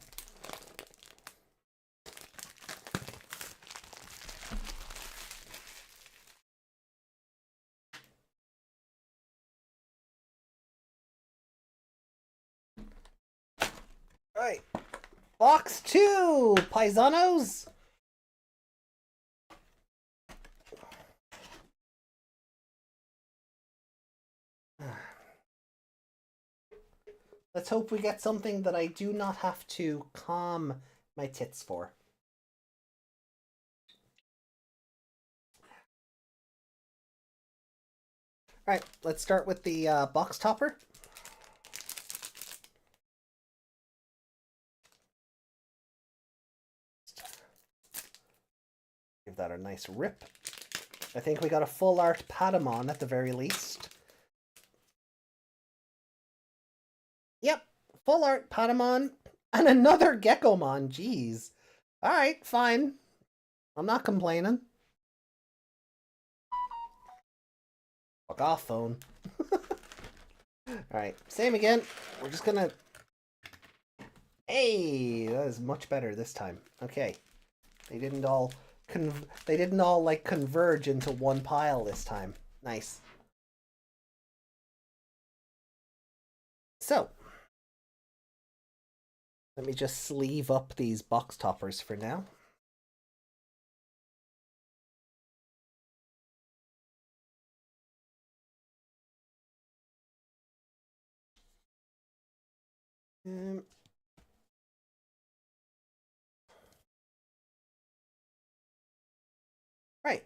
Right. Box 2, paisanos. Let's hope we get something that I do not have to calm my tits for. Alright, let's start with the box topper. Give that a nice rip. I think we got a full art Patamon at the very least. Yep, full art Patamon and another Gekomon. Jeez. Alright, fine. I'm not complaining. Fuck off, phone. Alright, same again. We're just gonna... Hey, that is much better this time. Okay. They didn't all like converge into one pile this time. Nice. So, let me just sleeve up these box toppers for now. Right,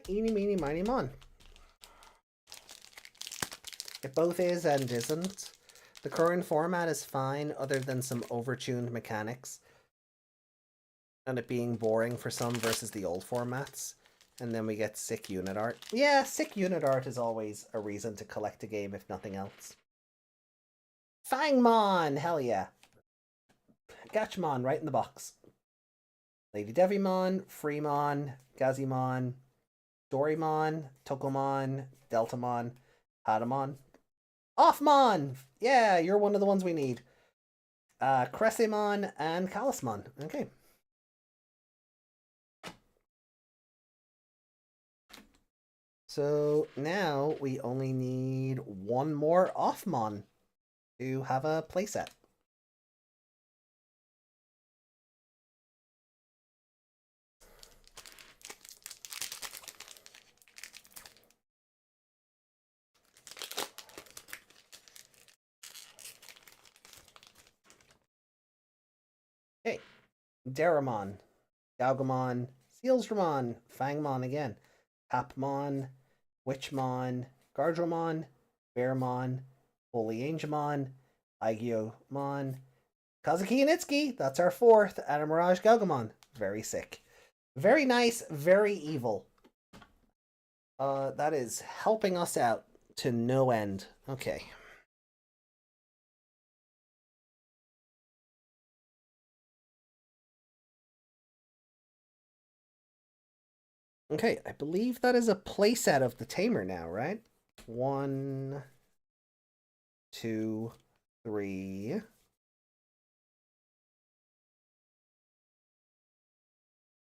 eeny, meeny, miny, mon. It both is and isn't. The current format is fine, other than some overtuned mechanics. And it being boring for some versus the old formats. And then we get sick unit art. Yeah, sick unit art is always a reason to collect a game, if nothing else. Fangmon! Hell yeah. Gatchmon right in the box. Lady Devimon, Freemon, Gazimon, Dorymon, Tokomon, Deltamon, Patamon. Offmon! Yeah, you're one of the ones we need. Cressimon and Calismon. Okay. So now we only need one more Offmon to have a playset. Okay, Daramon, Galgamon, Sealsdramon, Fangmon again, Appmon, Witchmon, Gardramon, Bearmon, Polyangemon, Aigiomon, Kazuki and Itsuki, that's our fourth, and a Mirage Galgamon. Very sick. Very nice, very evil. That is helping us out to no end. Okay. Okay, I believe that is a playset of the Tamer now, right? 1, 2, 3.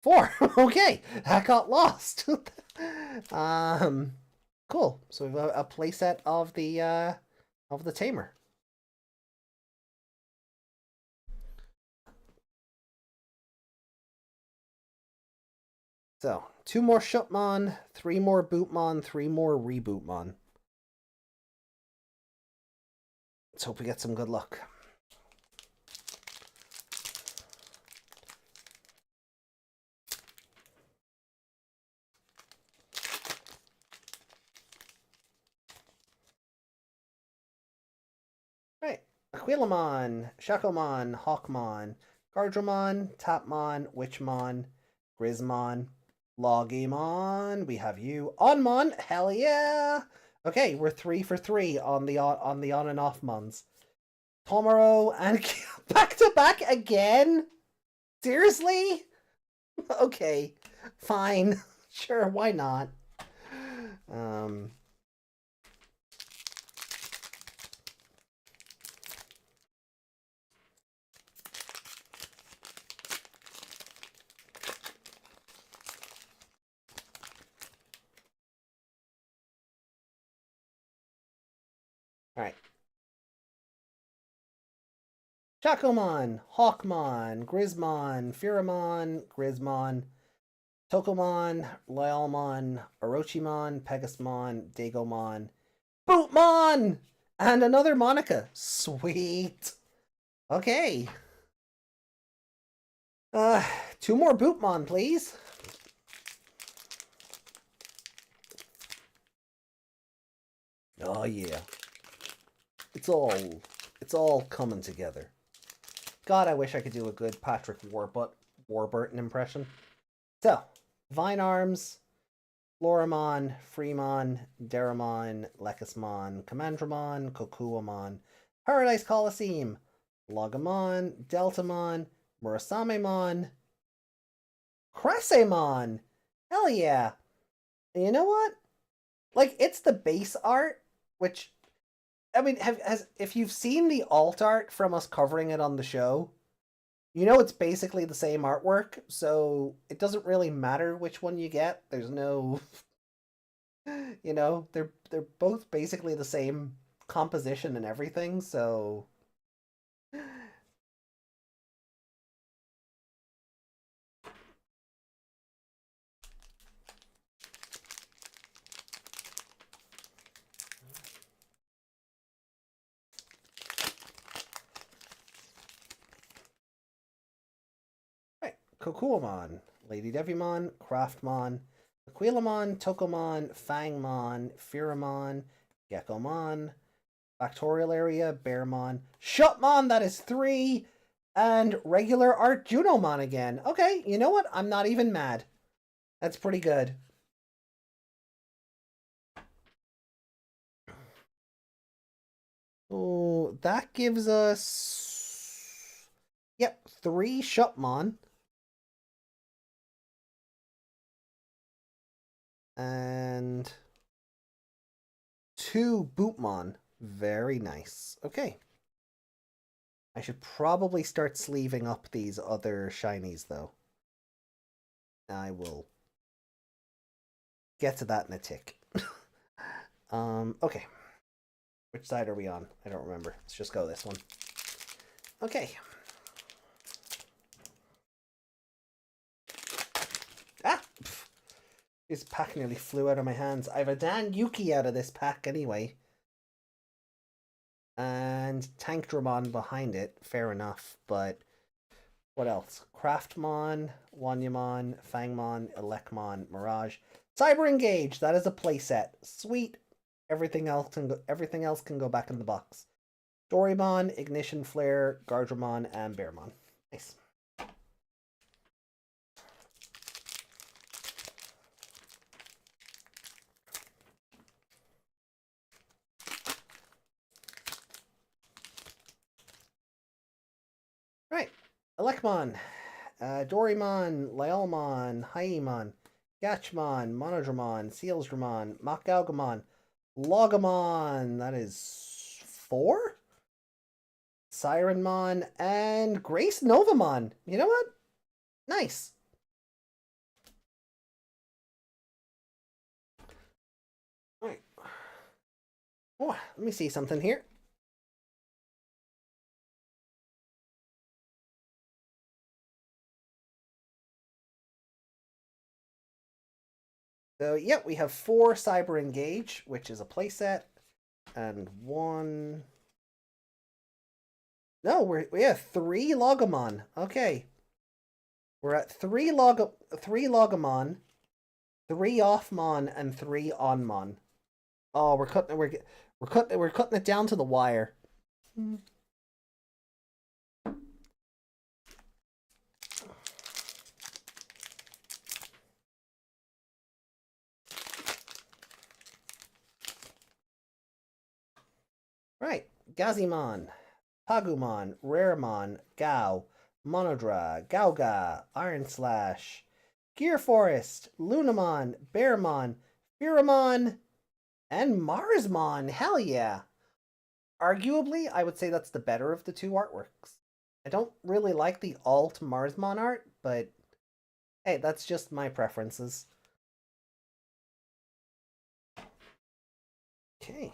4. Okay, that got lost. Cool. So we've got a playset of the Tamer. So, 2 more Shutmon, 3 more Bootmon, 3 more Rebootmon. Let's hope we get some good luck. Right. Aquilamon, Shakomon, Hawkmon, Gardramon, Tapmon, Witchmon, Grismon, Logimon, we have you. Onmon, hell yeah! Okay, we're 3 for 3 on the on and off mons. Tomoro and back to back again? Seriously? Okay, fine. Sure, why not? Um, all right. Shakomon, Hawkmon, Grismon, Pheramon, Grismon, Tokomon, Loyalmon, Orochimon, Pegasmon, Dagomon, Bootmon, and another Monica. Sweet. Okay. Uh, 2 more Bootmon, please. Oh yeah. It's all coming together. God, I wish I could do a good Patrick Warburton impression. So, Vine Arms, Floramon, Freemon, Deramon, Lekismon, Commandramon, Kokuamon, Paradise Coliseum, Logamon, Deltamon, Murasamemon, Cressamon. Hell yeah. And you know what? Like, it's the base art, which, I mean, if you've seen the alt art from us covering it on the show, you know it's basically the same artwork, so it doesn't really matter which one you get. There's no, you know, they're both basically the same composition and everything, so right. Kokuamon, Lady Devimon, Craftmon, Aquilamon, Tokomon, Fangmon, Pheramon, Geckomon, Factorial Area, Bearmon, Shutmon, that is 3, and regular art Junomon again. Okay, you know what? I'm not even mad. That's pretty good. Oh, that gives us, yep, 3 Shutmon. And 2 Bootmon. Very nice. Okay. I should probably start sleeving up these other shinies, though. I will get to that in a tick. Okay. Which side are we on? I don't remember. Let's just go this one. Okay. Ah! Pff. This pack nearly flew out of my hands. I have a Dan Yuki out of this pack anyway. And Tankdramon behind it. Fair enough, but what else? Craftmon, Wanyamon, Fangmon, Elecmon, Mirage, Cyber Engage. That is a playset. Sweet. Everything else can go back in the box. Dorymon, Ignition Flare, Gardramon, and Bearmon. Nice. Right. Elecmon, Dorymon, Lyelmon, Hyemon, Gatchmon, Monodramon, Sealsdramon, Machgalgamon, Logamon, that is 4? Sirenmon, and Grace Novamon. You know what? Nice. Alright. Oh, let me see something here. So, yeah, we have 4 Cyber Engage, which is a playset, and 1... No, we have 3 Logamon. Okay. We're at 3 Logamon, 3 Offmon, and 3 Onmon. Oh, we're cutting it down to the wire. Right. Gazimon, Pagumon, Raремon, Gao, Monodra, Gauga, Iron Slash, Gear Forest, Lunamon, Bearmon, Biramon, and Marsmon. Hell yeah. Arguably, I would say that's the better of the two artworks. I don't really like the alt Marsmon art, but hey, that's just my preferences. Okay.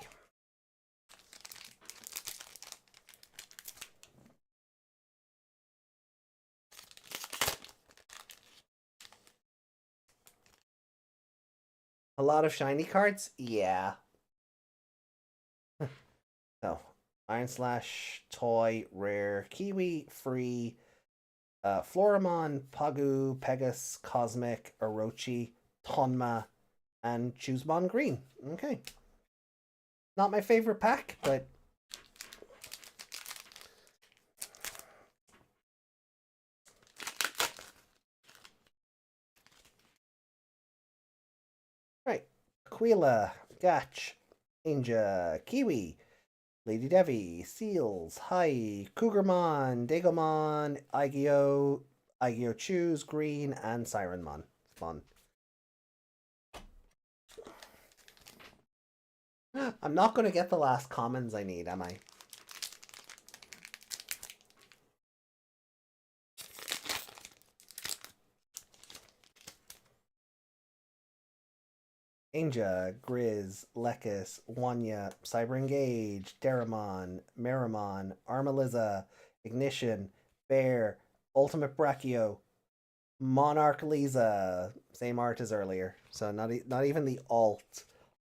A lot of shiny cards? Yeah. So, Iron Slash, Toy, Rare, Kiwi, Free, Floramon, Pagu, Pegas, Cosmic, Orochi, Tonma, and Choosebon Green. Okay. Not my favorite pack, but right. Aquila, Gach, Inja, Kiwi, Lady Devi, Seals, Hai, Cougarmon, Dagomon, Aigyo Choose, Green, and Sirenmon. Fun. I'm not going to get the last commons I need, am I? Ainja, Grizz, Lekis, Wanya, Cyber Engage, Deramon, Meramon, Armaliza, Ignition, Bear, Ultimate Brachio, Monarch Lisa, same art as earlier. So not even the alt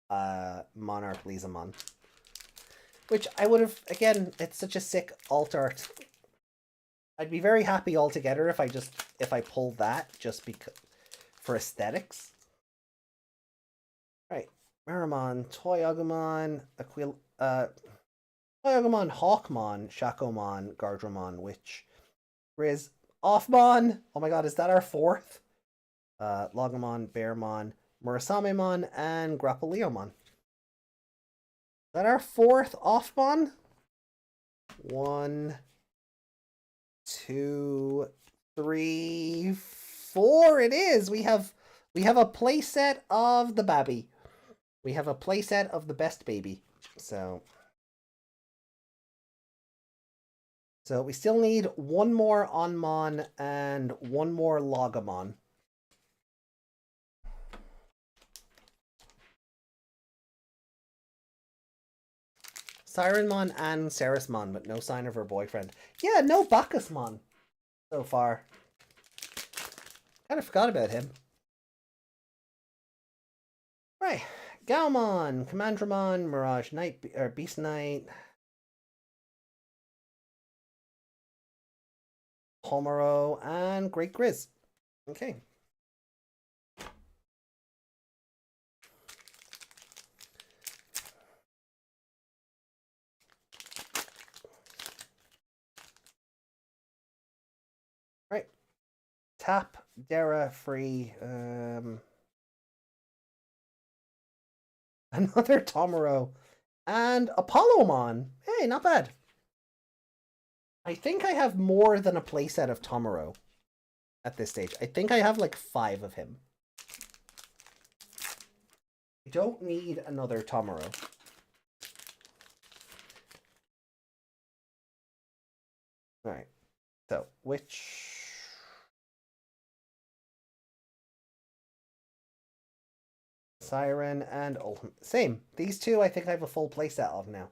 Monarch Lisamon. Which I would have, again, it's such a sick alt art. I'd be very happy altogether if I pulled that just because for aesthetics. Right. Meramon, Toyagumon, Toyagumon, Hawkmon, Shakomon, Gardramon, Witch, Grizz, Offmon. Oh my god, is that our fourth? Logomon, Bearmon, Murasamemon, and Grappleomon. Is that our fourth Offmon? 1, 2, 3, 4. It is. We have a playset of the Babby. We have a playset of the best baby. So we still need one more Onmon and one more Logomon. Sirenmon and Ceresmon, but no sign of her boyfriend. Yeah, no Bacchusmon so far. Kind of forgot about him. Right. Gaomon, Commandramon, Mirage Knight, or Beast Knight, Homero, and Great Grizz. Okay. Right. Tap, Dara, free. Another Tomoro. And Apollomon. Hey, not bad. I think I have more than a playset of Tomoro at this stage. I think I have like 5 of him. I don't need another Tomoro. Alright. So, which... Siren and Ultimate. Same. These two I think I have a full playset of now.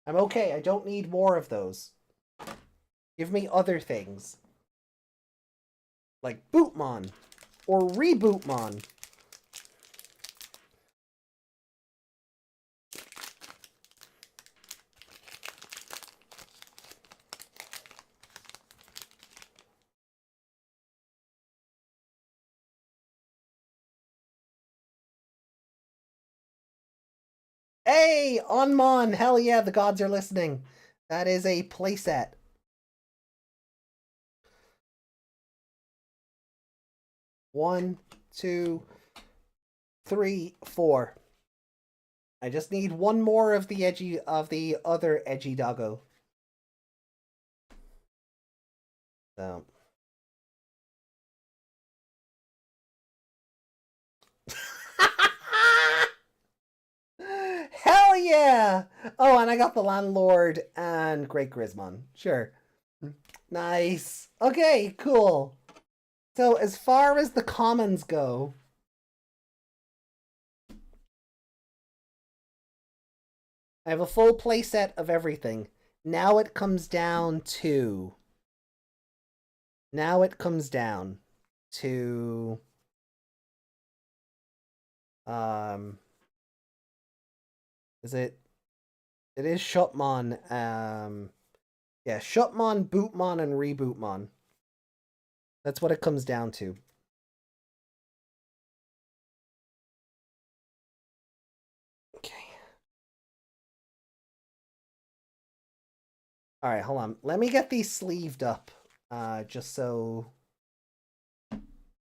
I'm okay. I don't need more of those. Give me other things. Like Bootmon. Or Rebootmon. Hey, Onmon! Hell yeah, the gods are listening. That is a playset. One, 2, 3, 4. I just need one more of the other edgy doggo. So. yeah. Oh, and I got the landlord and Great Grismon. Sure. Nice. Okay, cool. So as far as the commons go, I have a full playset of everything. Now it comes down to... Now it comes down to... Is it... It is Shutmon, yeah, Shutmon, Bootmon, and Rebootmon. That's what it comes down to. Okay. Alright, hold on. Let me get these sleeved up, just so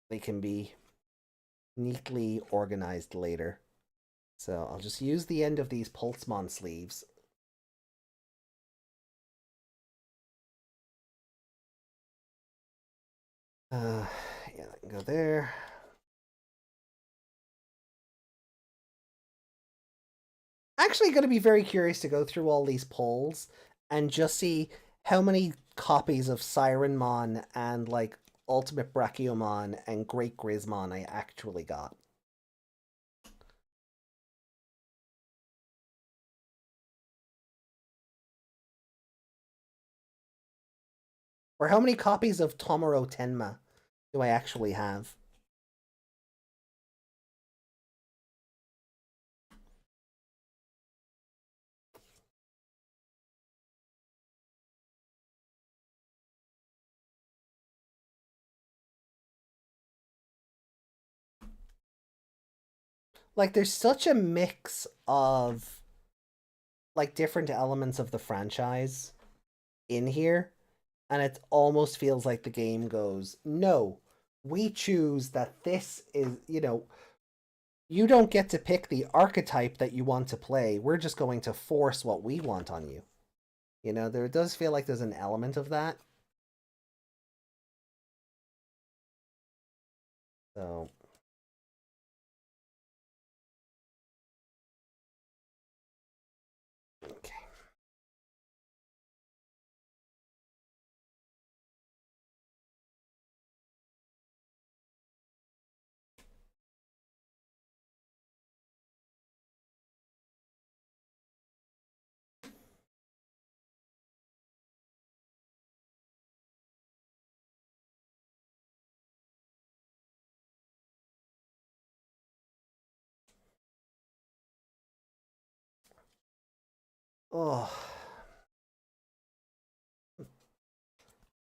they can be neatly organized later. So I'll just use the end of these Pulsemon sleeves. Yeah, that can go there. Actually going to be very curious to go through all these polls and just see how many copies of Sirenmon and like Ultimate Brachiomon and Great Grismon I actually got. Or how many copies of Tomoro Tenma do I actually have? Like, there's such a mix of like different elements of the franchise in here, and it almost feels like the game goes, no, we choose that this is, you know, you don't get to pick the archetype that you want to play. We're just going to force what we want on you. You know, there does feel like there's an element of that. So okay. Oh,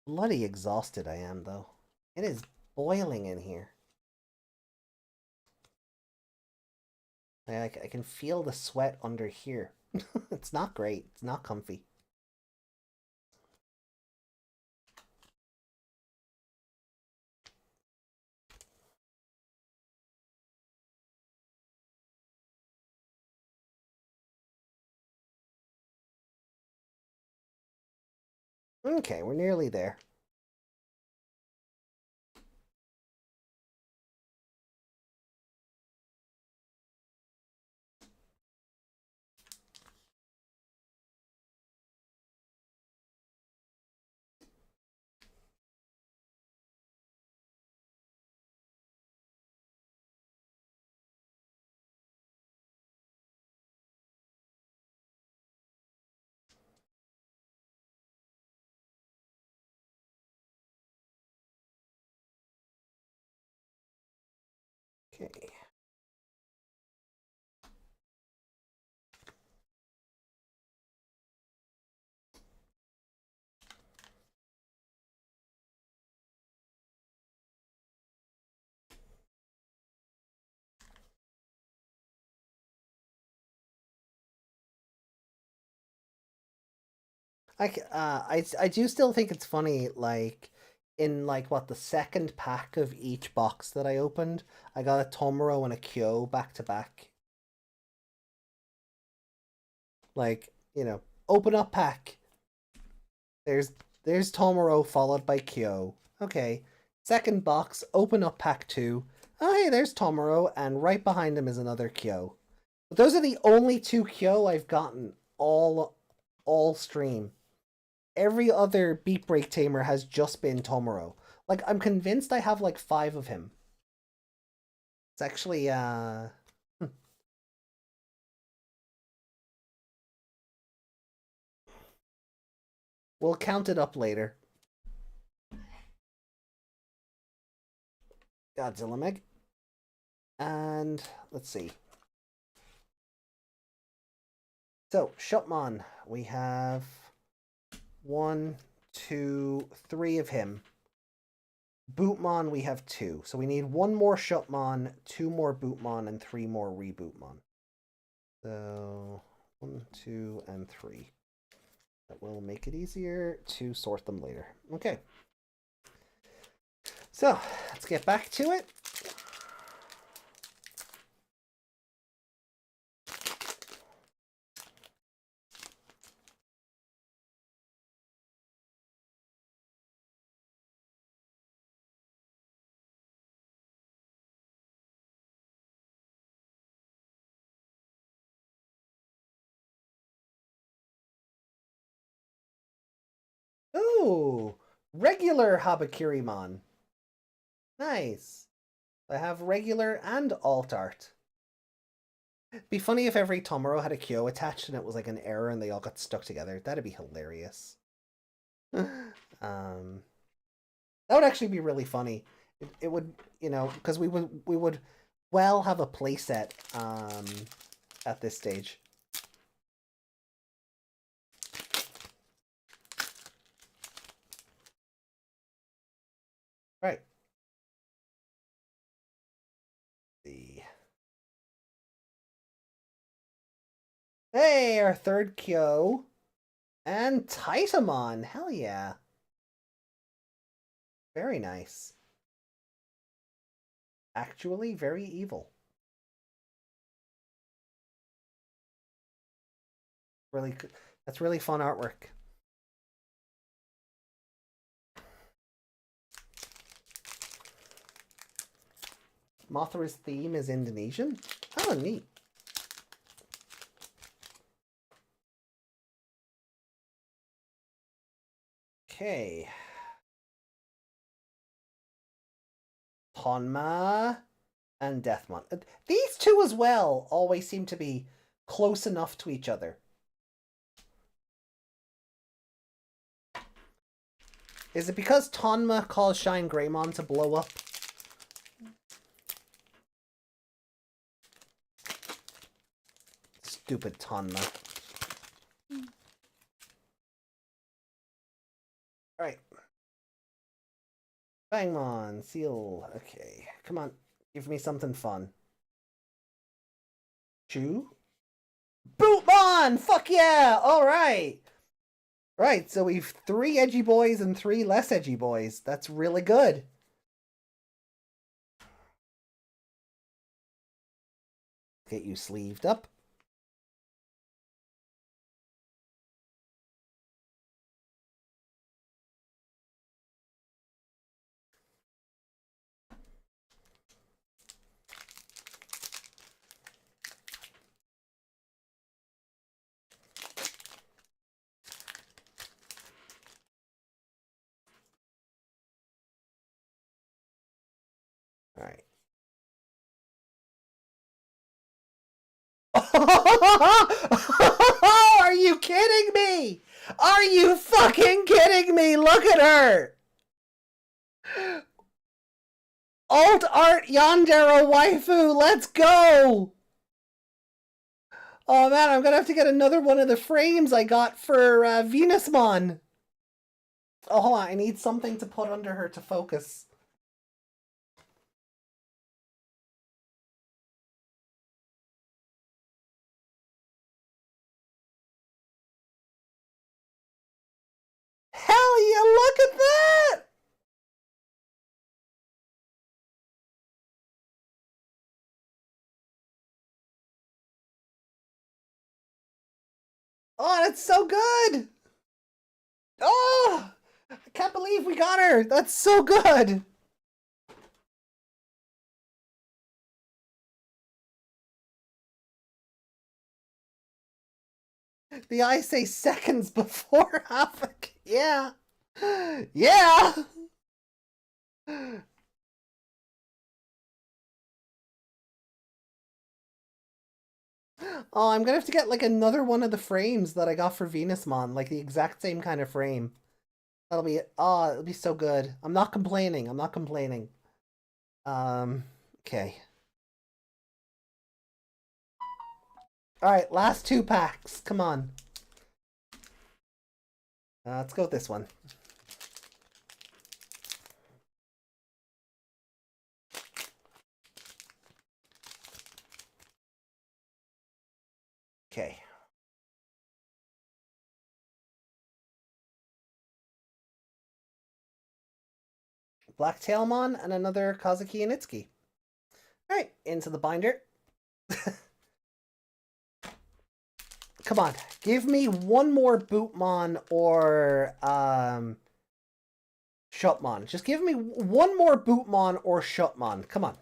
bloody exhausted I am, though. It is boiling in here. I can feel the sweat under here. It's not great. It's not comfy. Okay, we're nearly there. Okay. I do still think it's funny, like, in, like, what, the second pack of each box that I opened, I got a Tomoro and a Kyo back to back. Like, you know, open up pack. There's Tomoro followed by Kyo. Okay. Second box, open up pack 2. Oh, hey, there's Tomoro, and right behind him is another Kyo. Those are the only two Kyo I've gotten all stream. Every other Beat Break tamer has just been Tomoro. Like, I'm convinced I have like 5 of him. It's actually we'll count it up later. Godzilla Meg. And let's see. So, Shopmon, we have 1, 2, 3 of him. Bootmon, we have 2. So we need 1 more Shopmon, 2 more Bootmon, and 3 more Rebootmon. So 1, 2, and 3. That will make it easier to sort them later. Okay. So let's get back to it. Ooh, regular Habakirimon. Nice. I have regular and alt art. Be funny if every Tomoro had a Kyo attached and it was like an error and they all got stuck together. That'd be hilarious. That would actually be really funny. It would, you know, because we would well have a playset at this stage. Right. Hey, our third Kyo. And Titamon. Hell yeah. Very nice. Actually, very evil. Really, that's really fun artwork. Mothra's theme is Indonesian? Oh, neat. Okay. Honma and Deathmon. These two as well always seem to be close enough to each other. Is it because Tonma caused Shine Greymon to blow up? Stupid Tonma. Alright. Bangmon, Seal. Okay, come on. Give me something fun. Chew? Bootmon! Fuck yeah! Alright! Right, so we've 3 edgy boys and 3 less edgy boys. That's really good. Get you sleeved up. All right. Are you kidding me? Are you fucking kidding me? Look at her. Alt art Yandere waifu. Let's go. Oh man, I'm gonna have to get another one of the frames I got for Venusmon. Oh, hold on. I need something to put under her to focus. Hell yeah, look at that! Oh, that's so good! Oh! I can't believe we got her! That's so good! The I say seconds before Havoc. Yeah. Yeah. Oh, I'm gonna have to get like another one of the frames that I got for Venusmon, like the exact same kind of frame. That'll be it'll be so good. I'm not complaining. I'm not complaining. Okay. Alright, last 2 packs. Come on. Let's go with this one. Okay. Blacktailmon and another Kazuki and Itsuki. Alright, into the binder. Come on, give me one more Bootmon or Shutmon. Just give me one more Bootmon or Shutmon. Come on.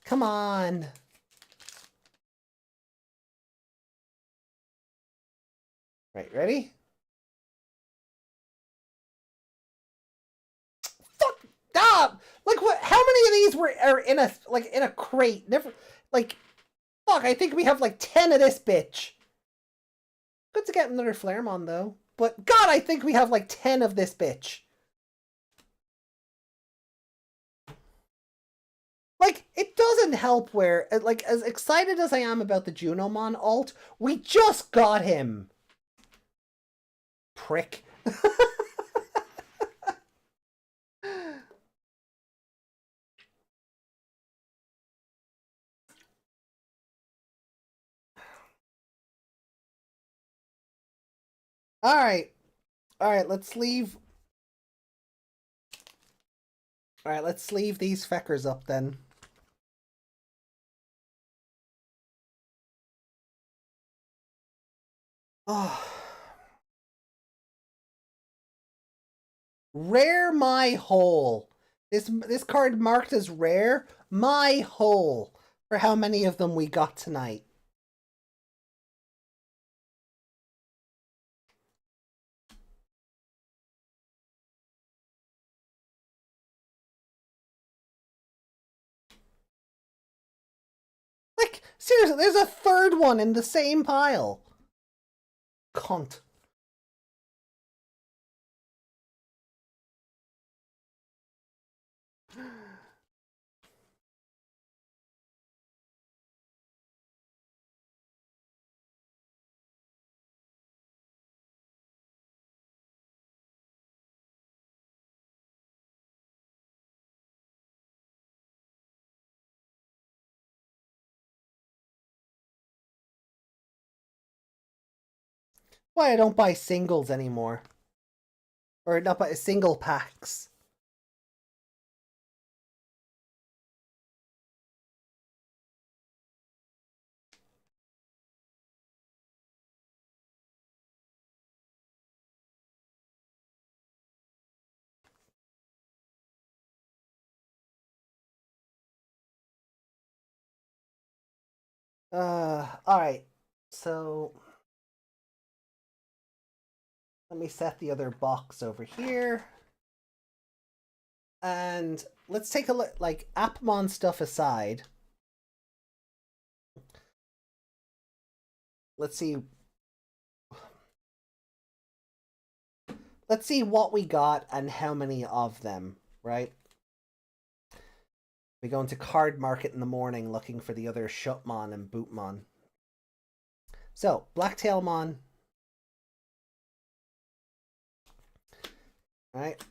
Come on. Right, ready? Fuck! Stop! Like what? How many of these are in a crate? Never like. Fuck! I think we have like 10 of this bitch. Good to get another Flaremon though. But God, I think we have like 10 of this bitch. Like, it doesn't help where, like, as excited as I am about the Junomon alt, we just got him. Prick. Alright. Alright, let's leave. Alright, let's leave these feckers up then. Oh. Rare my hole. This card marked as rare, my hole, for how many of them we got tonight. Like, seriously, there's a third one in the same pile. Cunt. Why I don't buy singles anymore. Or not buy single packs. Alright. So let me set the other box over here. And let's take a look, like, Appmon stuff aside. Let's see. Let's see what we got and how many of them, right? We go into Card Market in the morning looking for the other Shutmon and Bootmon. So, Blacktailmon. Alright.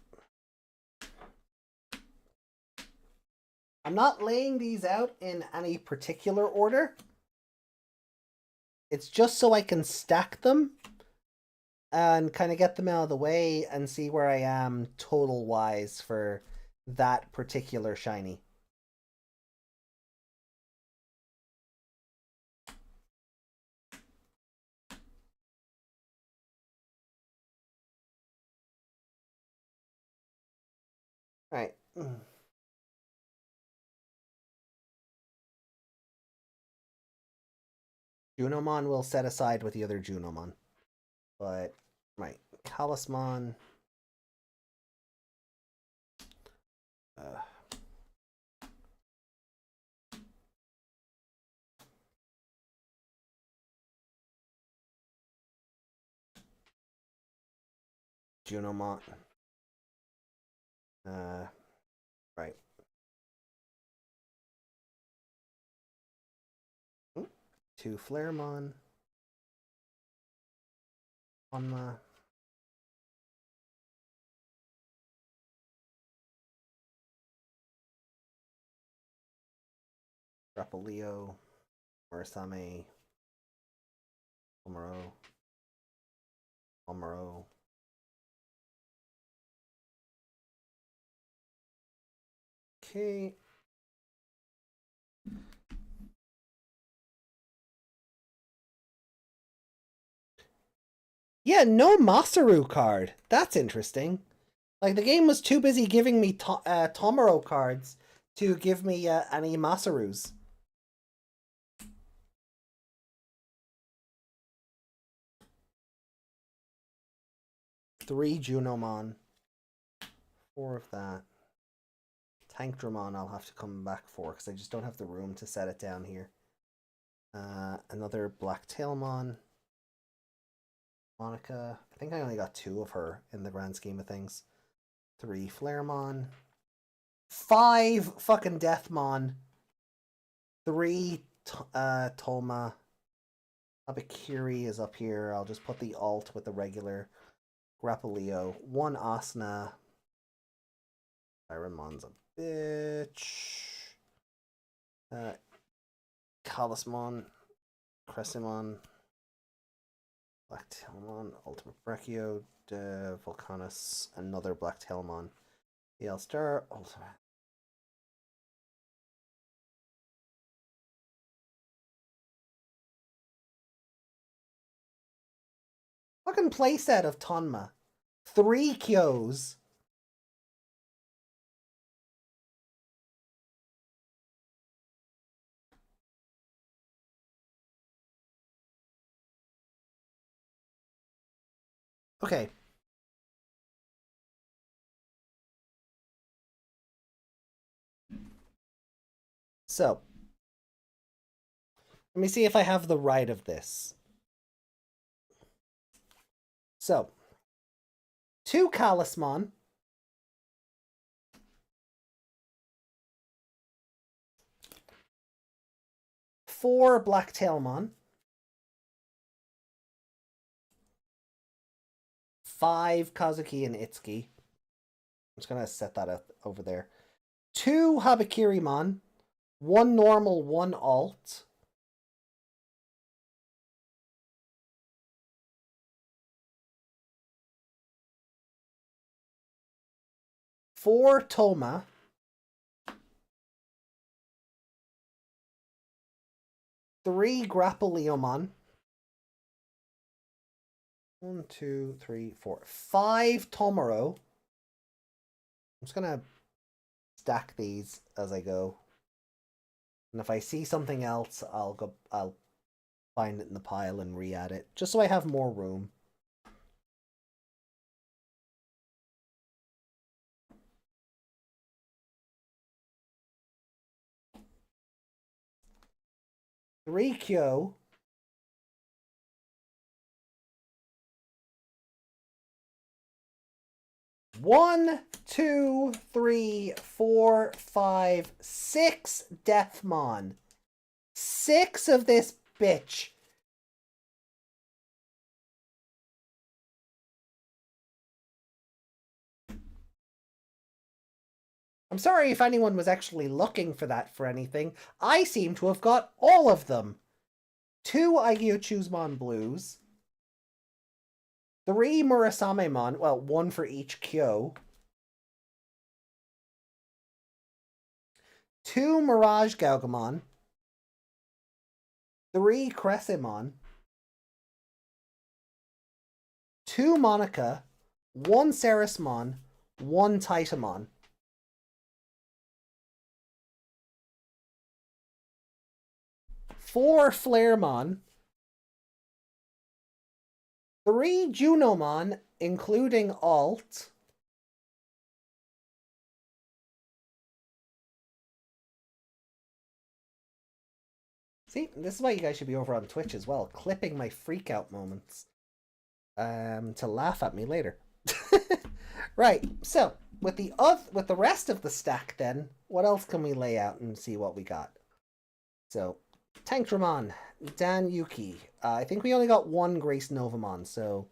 I'm not laying these out in any particular order. It's just so I can stack them and kind of get them out of the way and see where I am total-wise for that particular shiny. Alright. Junomon will set aside with the other Junomon. But, right. Talisman. Junomon. Right. 2 Flaremon. Onma. Rapaleo. Murasame. Omaro. Okay. Yeah, no Masaru card. That's interesting. Like, the game was too busy giving me Tomoro cards to give me any Masarus. Three Junomon. 4 of that. Tankdramon I'll have to come back for, because I just don't have the room to set it down here. Another Black Tailmon. Monica. I think I only got 2 of her in the grand scheme of things. 3 Flaremon. 5 fucking Deathmon. 3 Toma. Abakiri is up here. I'll just put the alt with the regular. Grappaleo. 1 Asuna. Ironmon's a bitch. Kalismon. Cressimon. Black Tailmon. Ultimate Brachio. Volcanus. Another Black Tailmon. The Star. Ultimate. Fucking playset of Tonma. 3 Kyos. Okay. So, let me see if I have the right of this. So, 2 Kalismon. 4 Black Tailmon. 5 Kazuki and Itsuki. I'm just going to set that up over there. 2 Habakirimon. 1 normal, 1 alt. 4 Toma. 3 Grappaleomon. 1, 2, 3, 4. 5 Tomoro. I'm just gonna stack these as I go. And if I see something else, I'll find it in the pile and re-add it. Just so I have more room. Three Kyo. 1, 2, 3, 4, 5, 6 Deathmon. 6 of this bitch. I'm sorry if anyone was actually looking for that for anything. I seem to have got all of them. 2 Aigyo-Chuzmon Blues. 3 Murasamemon. Well, 1 for each Kyo. 2 Mirage Gaugamon. 3 Cressimon. 2 Monica. 1 Ceresmon. 1 Titamon. 4 Flaremon. 3 Junomon, including Alt. See, this is why you guys should be over on Twitch as well, clipping my freak out moments to laugh at me later. Right, so with the rest of the stack then, what else can we lay out and see what we got? So, Tankdramon, Dan Yuki. I think we only got one Grace Novamon, so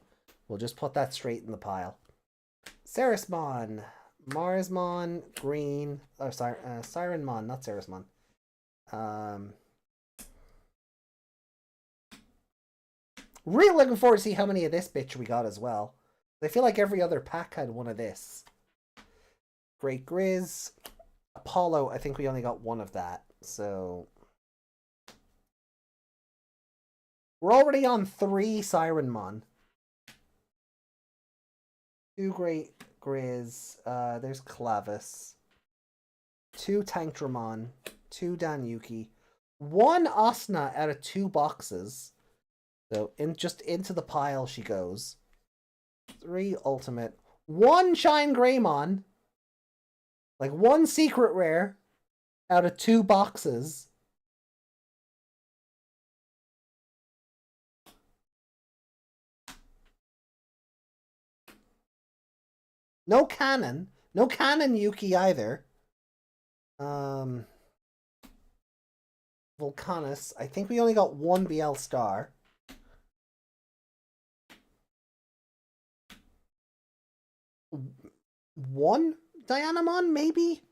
we'll just put that straight in the pile. Sarismon, Marsmon, Green, oh sorry, Sirenmon, not Sarismon. Really looking forward to see how many of this bitch we got as well. I feel like every other pack had one of this. Great Grizz. Apollo, I think we only got one of that. So we're already on 3 Sirenmon. 2 Great Grizz. There's Clavis. 2 Tankdramon. 2 Danyuki. 1 Asuna out of 2 boxes. So just into the pile she goes. 3 Ultimate. 1 Shine Greymon. Like 1 secret rare out of 2 boxes. No Cannon. No Cannon Yuki either. Volcanus. I think we only got 1 BL star. 1 Dianamon, maybe?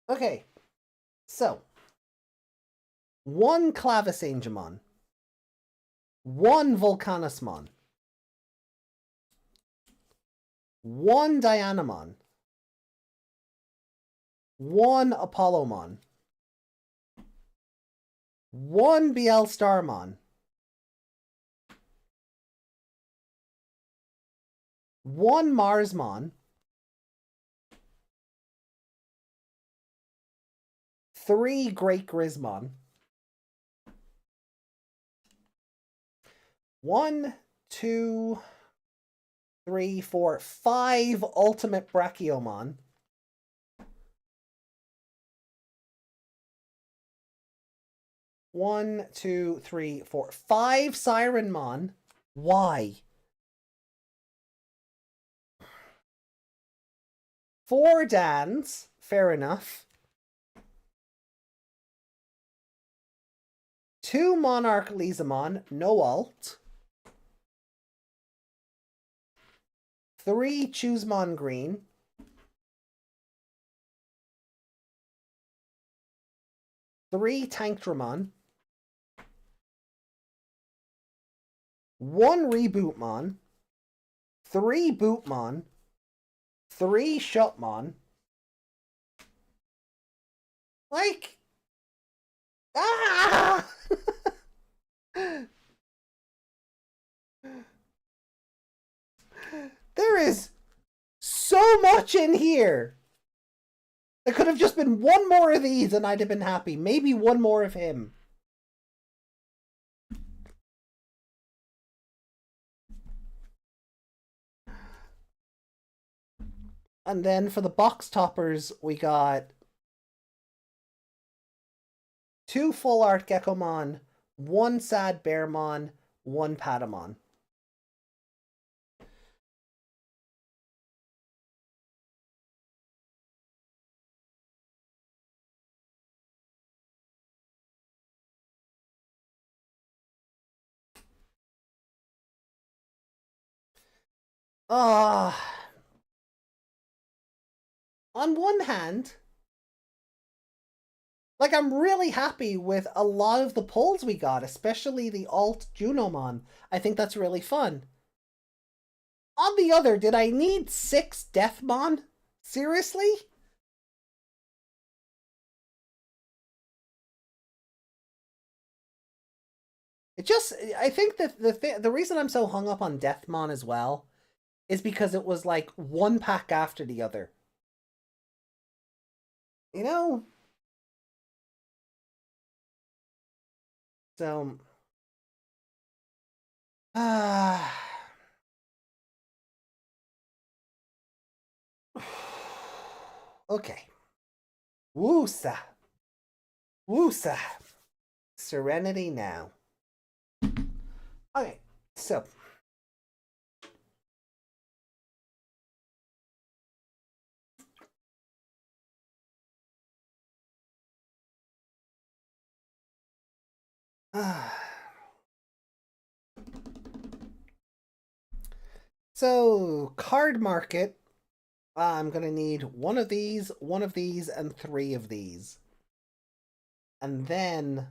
Okay. So. 1 Clavis Angemon. 1 Volcanusmon. 1 Dianamon. 1 Apollomon. 1 BL Starmon. 1 Marsmon. 3 Great Grismon. 1, 2, 3, 4, 5 Ultimate Brachiomon. 1, 2, 3, 4, 5 Sirenmon. Why? 4 Dans. Fair enough. 2 Monarch Lizamon. No alt. 3 Choosemon Green. 3 Tankdramon. 1 Rebootmon. 3 Bootmon. 3 Shutmon. Like... Ah! There is so much in here. There could have just been 1 more of these and I'd have been happy. Maybe 1 more of him. And then for the box toppers, we got 2 Full Art Geckomon, 1 Sad Bearmon, 1 Patamon. On one hand, like, I'm really happy with a lot of the pulls we got, especially the Alt Junomon. I think that's really fun. On the other, did I need 6 Deathmon? Seriously? It just, I think that the reason I'm so hung up on Deathmon as well is because it was like 1 pack after the other. You know? So, okay. Woosa. Woosa. Serenity now. Okay, so. So, card market. I'm gonna need one of these, and 3 of these. And then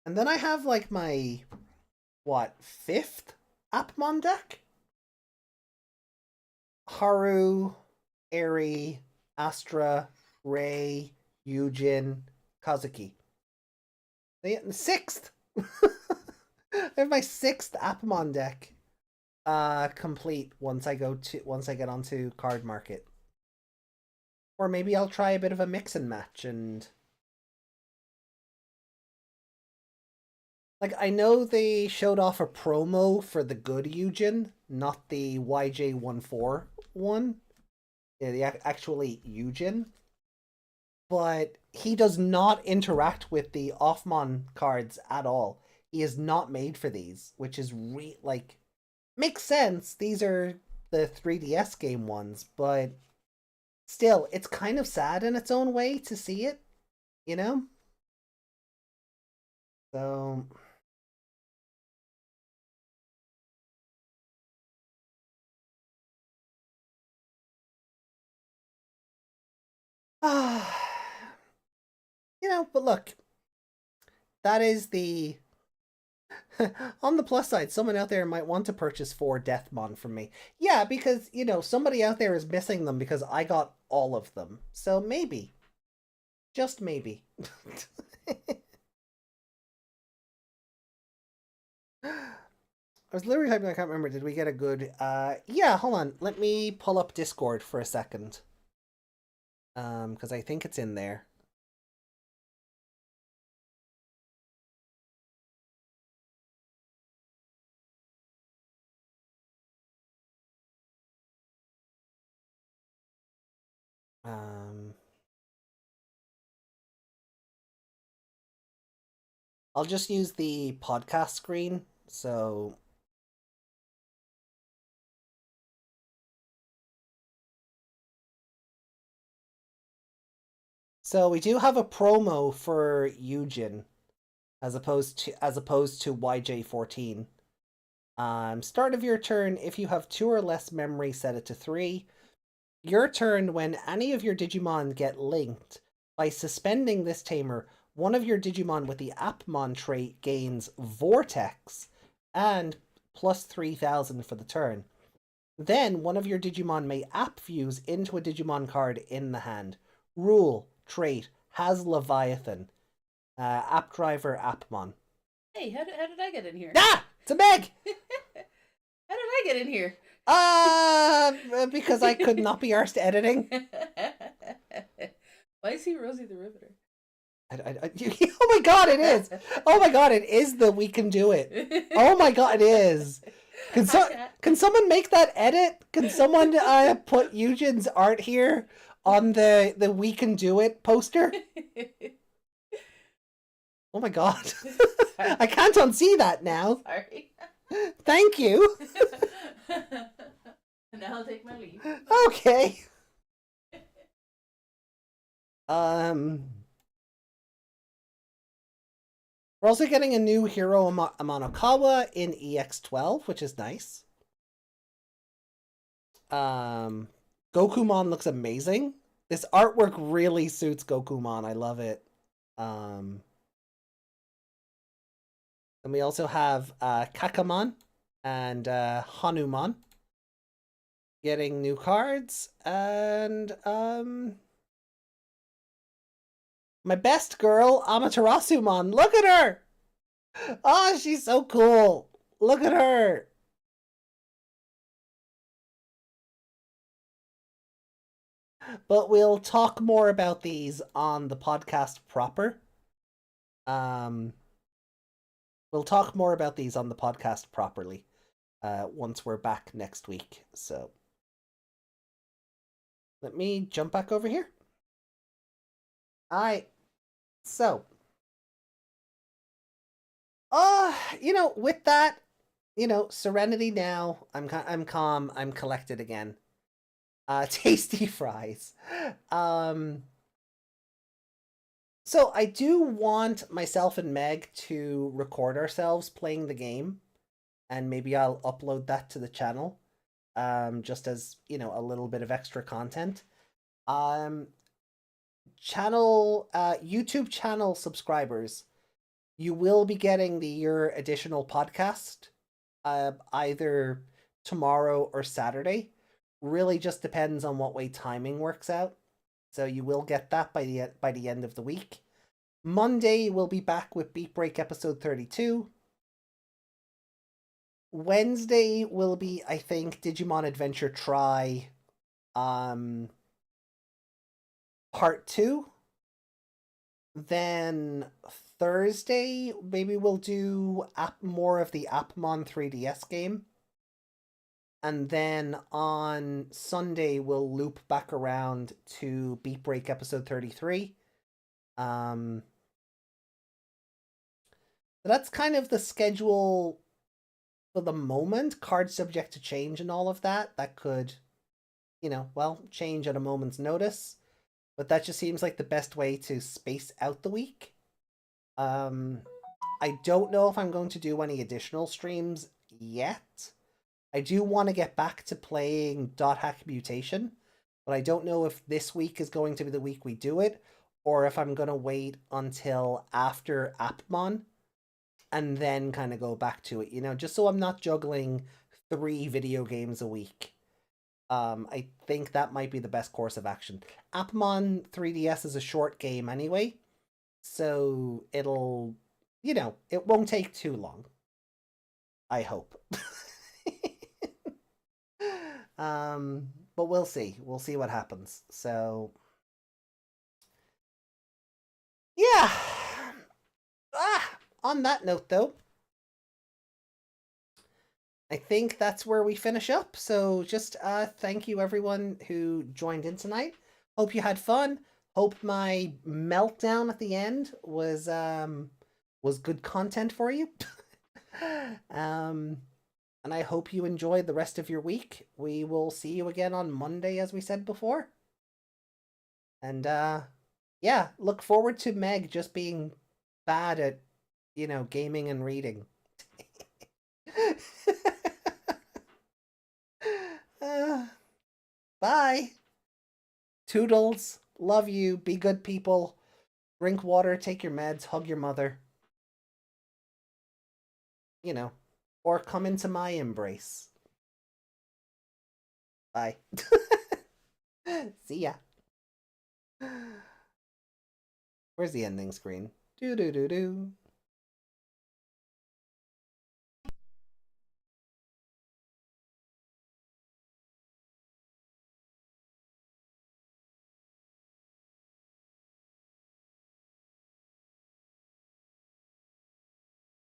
I have like my, what, 5th Appmon deck? Haru, Eri, Astra, Ray, Yujin, Kazuki. 6th! I have my 6th Appmon deck complete once I get onto card market. Or maybe I'll try a bit of a mix and match and like I know they showed off a promo for the good Yujin, not the YJ14 one. Yeah, the actually Yujin. But he does not interact with the Offmon cards at all. He is not made for these, which is like makes sense. These are the 3DS game ones, but still, it's kind of sad in its own way to see it, you know? So you know, but look, that is the on the plus side, someone out there might want to purchase 4 Deathmon from me. Yeah, because, you know, somebody out there is missing them because I got all of them. So maybe. Just maybe. I was literally typing, I can't remember. Did we get a good... yeah, hold on. Let me pull up Discord for a second. Because I think it's in there. I'll just use the podcast screen, so... So we do have a promo for Eugen, as opposed to YJ14. Start of your turn, if you have 2 or less memory, set it to 3. Your turn, when any of your Digimon get linked, by suspending this tamer, one of your Digimon with the Appmon trait gains Vortex and plus 3,000 for the turn. Then one of your Digimon may app fuse into a Digimon card in the hand. Rule, trait, has Leviathan. App driver, Appmon. Hey, how did I get in here? Ah! It's a Meg! How did I get in here? Because I could not be arsed editing. Why is he Rosie the Riveter? Oh my god, it is! Oh my god, it is the We Can Do It. Oh my god, it is. Can someone make that edit? Can someone put Eugen's art here on the We Can Do It poster? Oh my god. I can't unsee that now. Sorry. Thank you. Now I'll take my leave. Okay. We're also getting a new hero, Amanokawa, in EX12, which is nice. Gokumon looks amazing. This artwork really suits Gokumon. I love it. And we also have Kakamon and Hanuman getting new cards. And my best girl, Amaterasumon. Look at her! Oh, she's so cool. Look at her. But we'll talk more about these on the podcast proper. Um, we'll talk more about these on the podcast properly once we're back next week. So let me jump back over here. Alright, so with that, serenity now. I'm calm, I'm collected again. Tasty fries. So I do want myself and Meg to record ourselves playing the game, and maybe I'll upload that to the channel, just as, a little bit of extra content. YouTube channel subscribers, you will be getting your additional podcast, either tomorrow or Saturday. Really just depends on what way timing works out. So you will get that by the end of the week. Monday we'll be back with Breakbreak episode 32. Wednesday will be, I think, Digimon Adventure Try part 2. Then Thursday, maybe we'll do more of the Appmon 3DS game. And then on Sunday, we'll loop back around to Beat Break episode 33. So that's kind of the schedule for the moment. Card subject to change and all of that. That could, change at a moment's notice. But that just seems like the best way to space out the week. I don't know if I'm going to do any additional streams yet. I do want to get back to playing Dot Hack Mutation, but I don't know if this week is going to be the week we do it, or if I'm going to wait until after Appmon and then kind of go back to it, just so I'm not juggling 3 video games a week. I think that might be the best course of action. Appmon 3DS is a short game anyway, so it'll, it won't take too long. I hope. But we'll see. We'll see what happens. So, yeah. On that note, though, I think that's where we finish up. So just thank you everyone who joined in tonight. Hope you had fun. Hope my meltdown at the end was good content for you. And I hope you enjoyed the rest of your week. We will see you again on Monday, as we said before. And yeah, look forward to Meg just being bad at, gaming and reading. Bye. Toodles. Love you. Be good people. Drink water. Take your meds. Hug your mother. Or come into my embrace. Bye. See ya. Where's the ending screen? Do do do do.